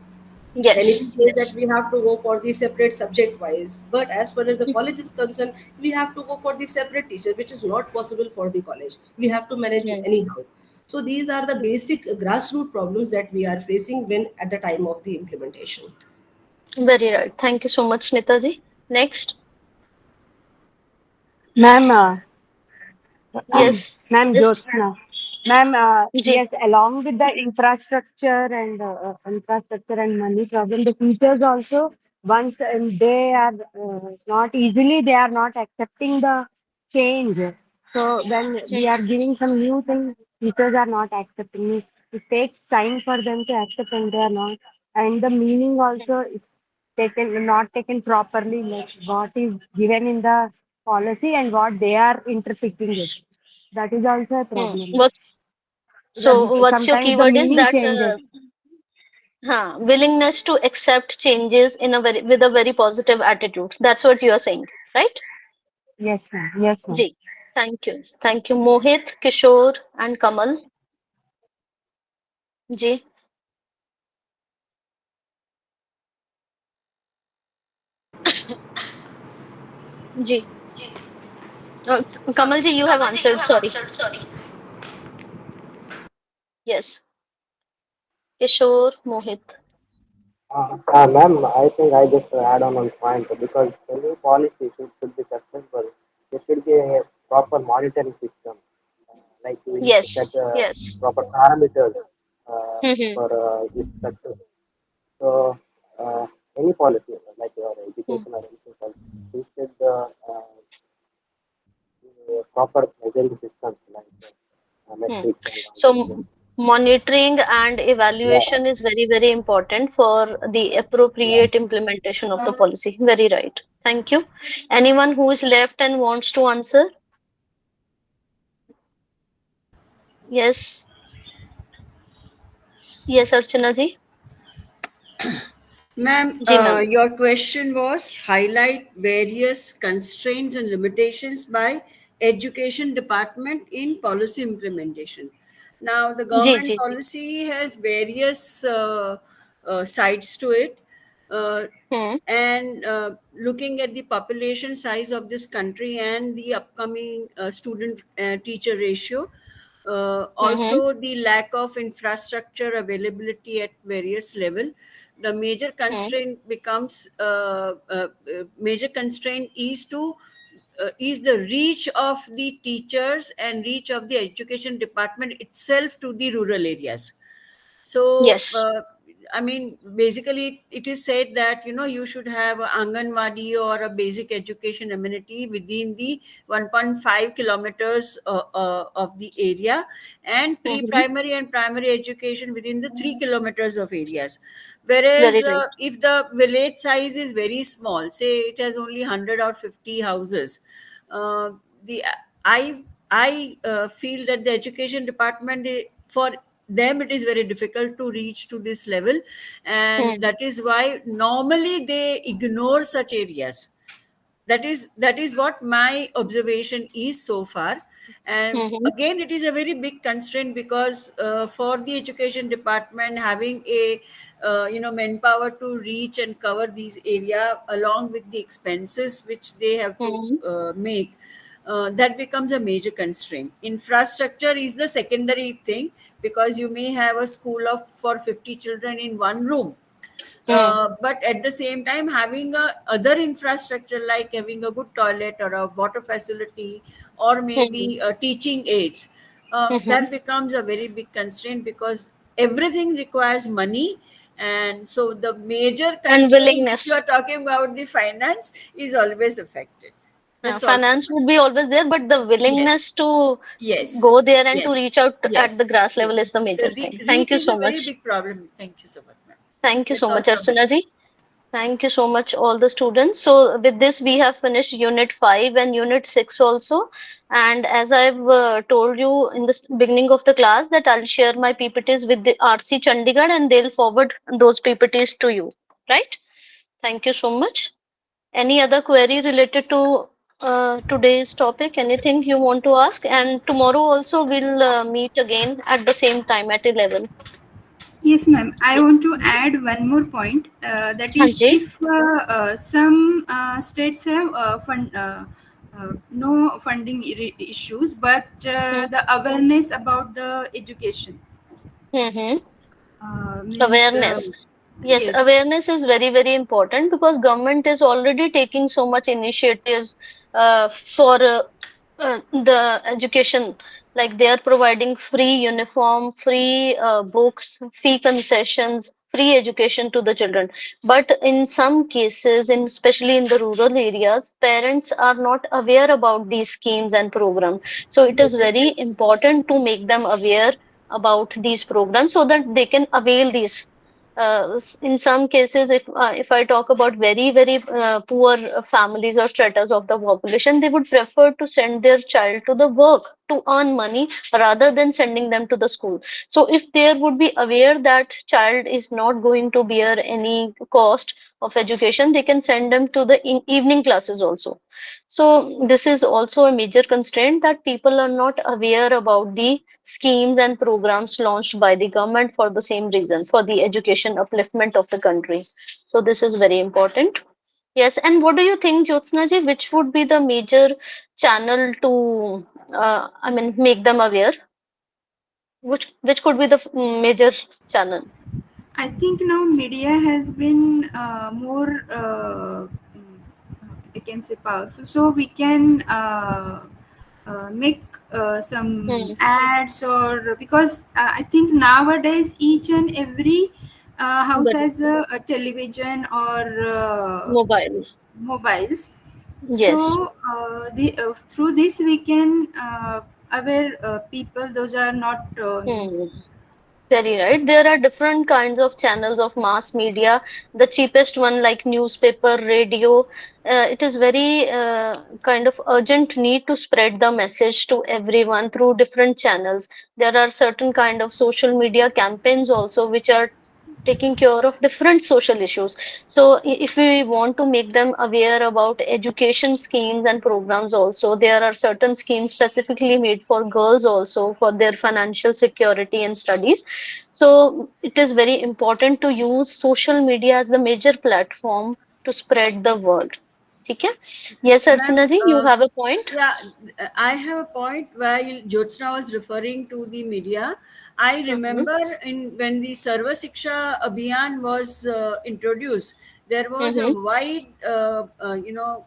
Speaker 7: The NEP
Speaker 1: Yes,
Speaker 7: says that
Speaker 1: yes.
Speaker 7: we have to go for the separate subject wise, but as far as the college is concerned, we have to go for the separate teacher, which is not possible for the college. We have to manage
Speaker 1: Hmm.
Speaker 7: anyhow. So these are the basic grassroots problems that we are facing when at the time of the implementation.
Speaker 1: Very right. Thank you so much, Smitaji. Next,
Speaker 8: Ma'am,
Speaker 1: yes,
Speaker 8: ma'am
Speaker 1: yes,
Speaker 8: Jyotsna. Ma'am,
Speaker 1: Ji.
Speaker 8: yes, along with the infrastructure and money problem, the teachers also, once they are not easily, they are not accepting the change. So when we
Speaker 1: Hmm.
Speaker 8: are giving some new things, teachers are not accepting it. It takes time for them to accept, and they are not. And the meaning also is taken not taken properly, like what is given in the policy and what they are interpreting it. That is also a
Speaker 1: Hmm.
Speaker 8: problem.
Speaker 1: What's so? What's your
Speaker 8: Sometimes the
Speaker 1: keyword is
Speaker 8: meaning
Speaker 1: that
Speaker 8: changes.
Speaker 1: willingness to accept changes in a very with a very positive attitude. That's what you are saying, right?
Speaker 8: Yes, ma'am. Yes, ma'am.
Speaker 1: Ji. Thank you, Mohit, Kishore, and Kamal. Ji, Ji. Kamal ji, you have answered. Sorry. Yes, Kishore, Mohit.
Speaker 9: Ma'am, I think I just add on one point because the new policy should be successful. There should be a proper monitoring system, like we need to set
Speaker 1: Yes, yes.
Speaker 9: proper parameters
Speaker 1: Hmm.
Speaker 9: for its success. So, any policy, like your
Speaker 1: Hmm.
Speaker 9: education or anything else, we should proper measuring systems like
Speaker 1: Hmm.
Speaker 9: metrics and all
Speaker 1: So
Speaker 9: those things.
Speaker 1: monitoring and
Speaker 9: Yeah,
Speaker 1: evaluation is very, very important for the
Speaker 9: yeah.
Speaker 1: appropriate implementation of the policy. Very right. Thank you. Anyone who is left and wants to answer? Yes. Yes, Archana ji.
Speaker 10: Ma'am,
Speaker 1: Ji, ma'am.
Speaker 10: your question was highlight various constraints and limitations by education department in policy implementation. Now, the
Speaker 1: Ji,
Speaker 10: government
Speaker 1: ji, ji.
Speaker 10: policy has various sides to it. Uh,
Speaker 1: Hmm.
Speaker 10: and looking at the population size of this country and the upcoming student teacher ratio,
Speaker 1: Hmm.
Speaker 10: also the lack of infrastructure availability at various level, the major
Speaker 1: Hmm.
Speaker 10: constraint becomes major constraint is the reach of the teachers and reach of the education department itself to the rural areas. So,
Speaker 1: Yes.
Speaker 10: I mean, basically, it is said that you should have a Anganwadi or a basic education amenity within the 1.5 kilometers of the area, and
Speaker 1: Hmm.
Speaker 10: pre-primary and primary education within the 3 kilometers of areas.
Speaker 1: Very
Speaker 10: Whereas,
Speaker 1: right.
Speaker 10: if the village size is very small, say it has only 100 or 50 houses, the I feel that the education department, for them it is very difficult to reach to this level, and
Speaker 1: Hmm.
Speaker 10: that is why normally they ignore such areas. That is what my observation is so far. And
Speaker 1: Hmm.
Speaker 10: again, it is a very big constraint, because for the education department, having a manpower to reach and cover these area, along with the expenses which they have to
Speaker 1: Hmm.
Speaker 10: make, that becomes a major constraint. Infrastructure is the secondary thing, because you may have a school of for 50 children in one room,
Speaker 1: Hmm.
Speaker 10: but at the same time, having a other infrastructure, like having a good toilet or a water facility, or
Speaker 1: Hmm.
Speaker 10: maybe teaching aids,
Speaker 1: Hmm.
Speaker 10: that becomes a very big constraint, because everything requires money. And so the major
Speaker 1: And
Speaker 10: constraint, if you
Speaker 1: willingness.
Speaker 10: are talking about the finance, is always affected. That's all from
Speaker 1: Finance
Speaker 10: my
Speaker 1: would be
Speaker 10: side.
Speaker 1: always there, but the
Speaker 10: Yes,
Speaker 1: willingness to
Speaker 10: yes,
Speaker 1: go there and to
Speaker 10: yes,
Speaker 1: reach out at the
Speaker 10: yes,
Speaker 1: grass
Speaker 10: yes.
Speaker 1: level is the major
Speaker 10: The
Speaker 1: thing. Thank
Speaker 10: reach
Speaker 1: you
Speaker 10: is a
Speaker 1: so
Speaker 10: very
Speaker 1: much.
Speaker 10: big problem. Thank you so much, ma'am.
Speaker 1: Thank you so
Speaker 10: That's all
Speaker 1: much,
Speaker 10: from my
Speaker 1: Archana
Speaker 10: side.
Speaker 1: ji. Thank you so much, all the students. So, with this, we have finished Unit 5 and Unit 6 also. And as I've told you in the beginning of the class, that I'll share my PPTs with the RC Chandigarh and they'll forward those PPTs to you. Right? Thank you so much. Any other query related to today's topic? Anything you want to ask? And tomorrow also we'll meet again at the same time at 11.
Speaker 6: Yes, ma'am. I
Speaker 1: Yeah.
Speaker 6: want to add one more point. That is,
Speaker 1: Hanji.
Speaker 6: if some states have no funding issues, but
Speaker 1: Hmm.
Speaker 6: the awareness about the education
Speaker 1: Hmm.
Speaker 6: means
Speaker 1: Awareness. Yes,
Speaker 6: yes.
Speaker 1: awareness is very, very important because government is already taking so much initiatives for the education. Like they are providing free uniform, free books, fee concessions, free education to the children. But in some cases, in especially in the rural areas, parents are not aware about these schemes and programs. So it is
Speaker 10: Yes,
Speaker 1: very
Speaker 10: exactly.
Speaker 1: important to make them aware about these programs so that they can avail these. In some cases, if I talk about very very poor families or stratas of the population, they would prefer to send their child to the work to earn money rather than sending them to the school. So if there would be aware that child is not going to bear any cost of education, they can send them to the evening classes also. So this is also a major constraint, that people are not aware about the schemes and programs launched by the government for the same reason, for the education upliftment of the country. So this is very important. Yes, and what do you think, Jyotsna ji, which would be the major channel to, I mean, make them aware? Which could be the major channel?
Speaker 6: I think now media has been more, I can say, powerful. So we can make some
Speaker 1: Hmm.
Speaker 6: ads, or because I think nowadays each and every house
Speaker 1: But
Speaker 6: has a television or
Speaker 1: mobile.
Speaker 6: mobiles.
Speaker 1: Yes.
Speaker 6: So through this we can aware people those are not
Speaker 1: Hmm.
Speaker 6: means.
Speaker 1: Very right. There are different kinds of channels of mass media. The cheapest one, like newspaper, radio, it is very kind of urgent need to spread the message to everyone through different channels. There are certain kind of social media campaigns also, which are taking care of different social issues. So if we want to make them aware about education schemes and programs also, there are certain schemes specifically made for girls also for their financial security and studies. So it is very important to use social media as the major platform to spread the word. ठीक है? Yes,
Speaker 10: Ma'am,
Speaker 1: Archana ji, you have a point?
Speaker 10: yeah, I have a point while Jyotsna was referring to the media. I
Speaker 1: Mm-hmm.
Speaker 10: remember in when the Sarva Siksha Abhiyan was introduced, there was a
Speaker 1: Mm-hmm.
Speaker 10: wide,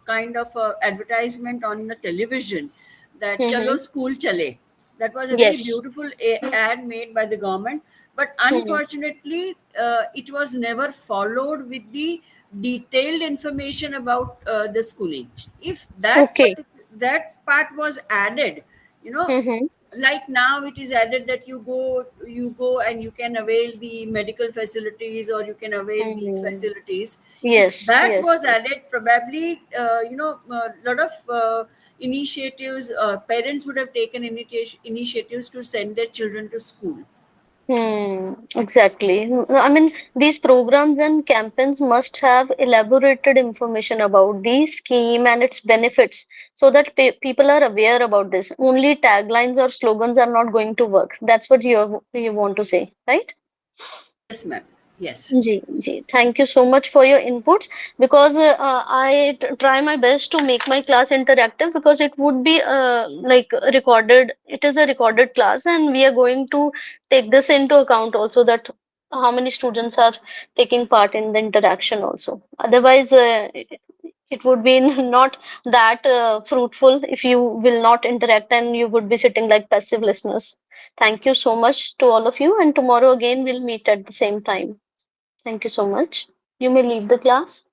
Speaker 10: kind of advertisement on the television that
Speaker 1: Mm-hmm.
Speaker 10: "Chalo School Chale." That was a very
Speaker 1: Yes.
Speaker 10: beautiful ad made by the government, but
Speaker 1: Mm-hmm.
Speaker 10: unfortunately, it was never followed with the detailed information about the schooling. If
Speaker 1: Okay.
Speaker 10: that part was added, you know,
Speaker 1: Mm-hmm.
Speaker 10: like now it is added that you go and you can avail the medical facilities or you can avail these
Speaker 1: Mm-hmm.
Speaker 10: facilities. If
Speaker 1: Yes,
Speaker 10: that
Speaker 1: yes,
Speaker 10: was
Speaker 1: yes.
Speaker 10: added, probably a lot of initiatives, parents would have taken initiatives to send their children to school.
Speaker 1: Exactly. I mean, these programs and campaigns must have elaborated information about the scheme and its benefits so that people are aware about this. Only taglines or slogans are not going to work. That's what you want to say, right?
Speaker 10: Yes, ma'am. Yes.
Speaker 1: Ji, ji. Thank you so much for your inputs because I try my best to make my class interactive because it would be like recorded. It is a recorded class, and we are going to take this into account also that how many students are taking part in the interaction also. Otherwise, it would be not that fruitful if you will not interact and you would be sitting like passive listeners. Thank you so much to all of you, and tomorrow again we'll meet at the same time. Thank you so much. You may leave the class.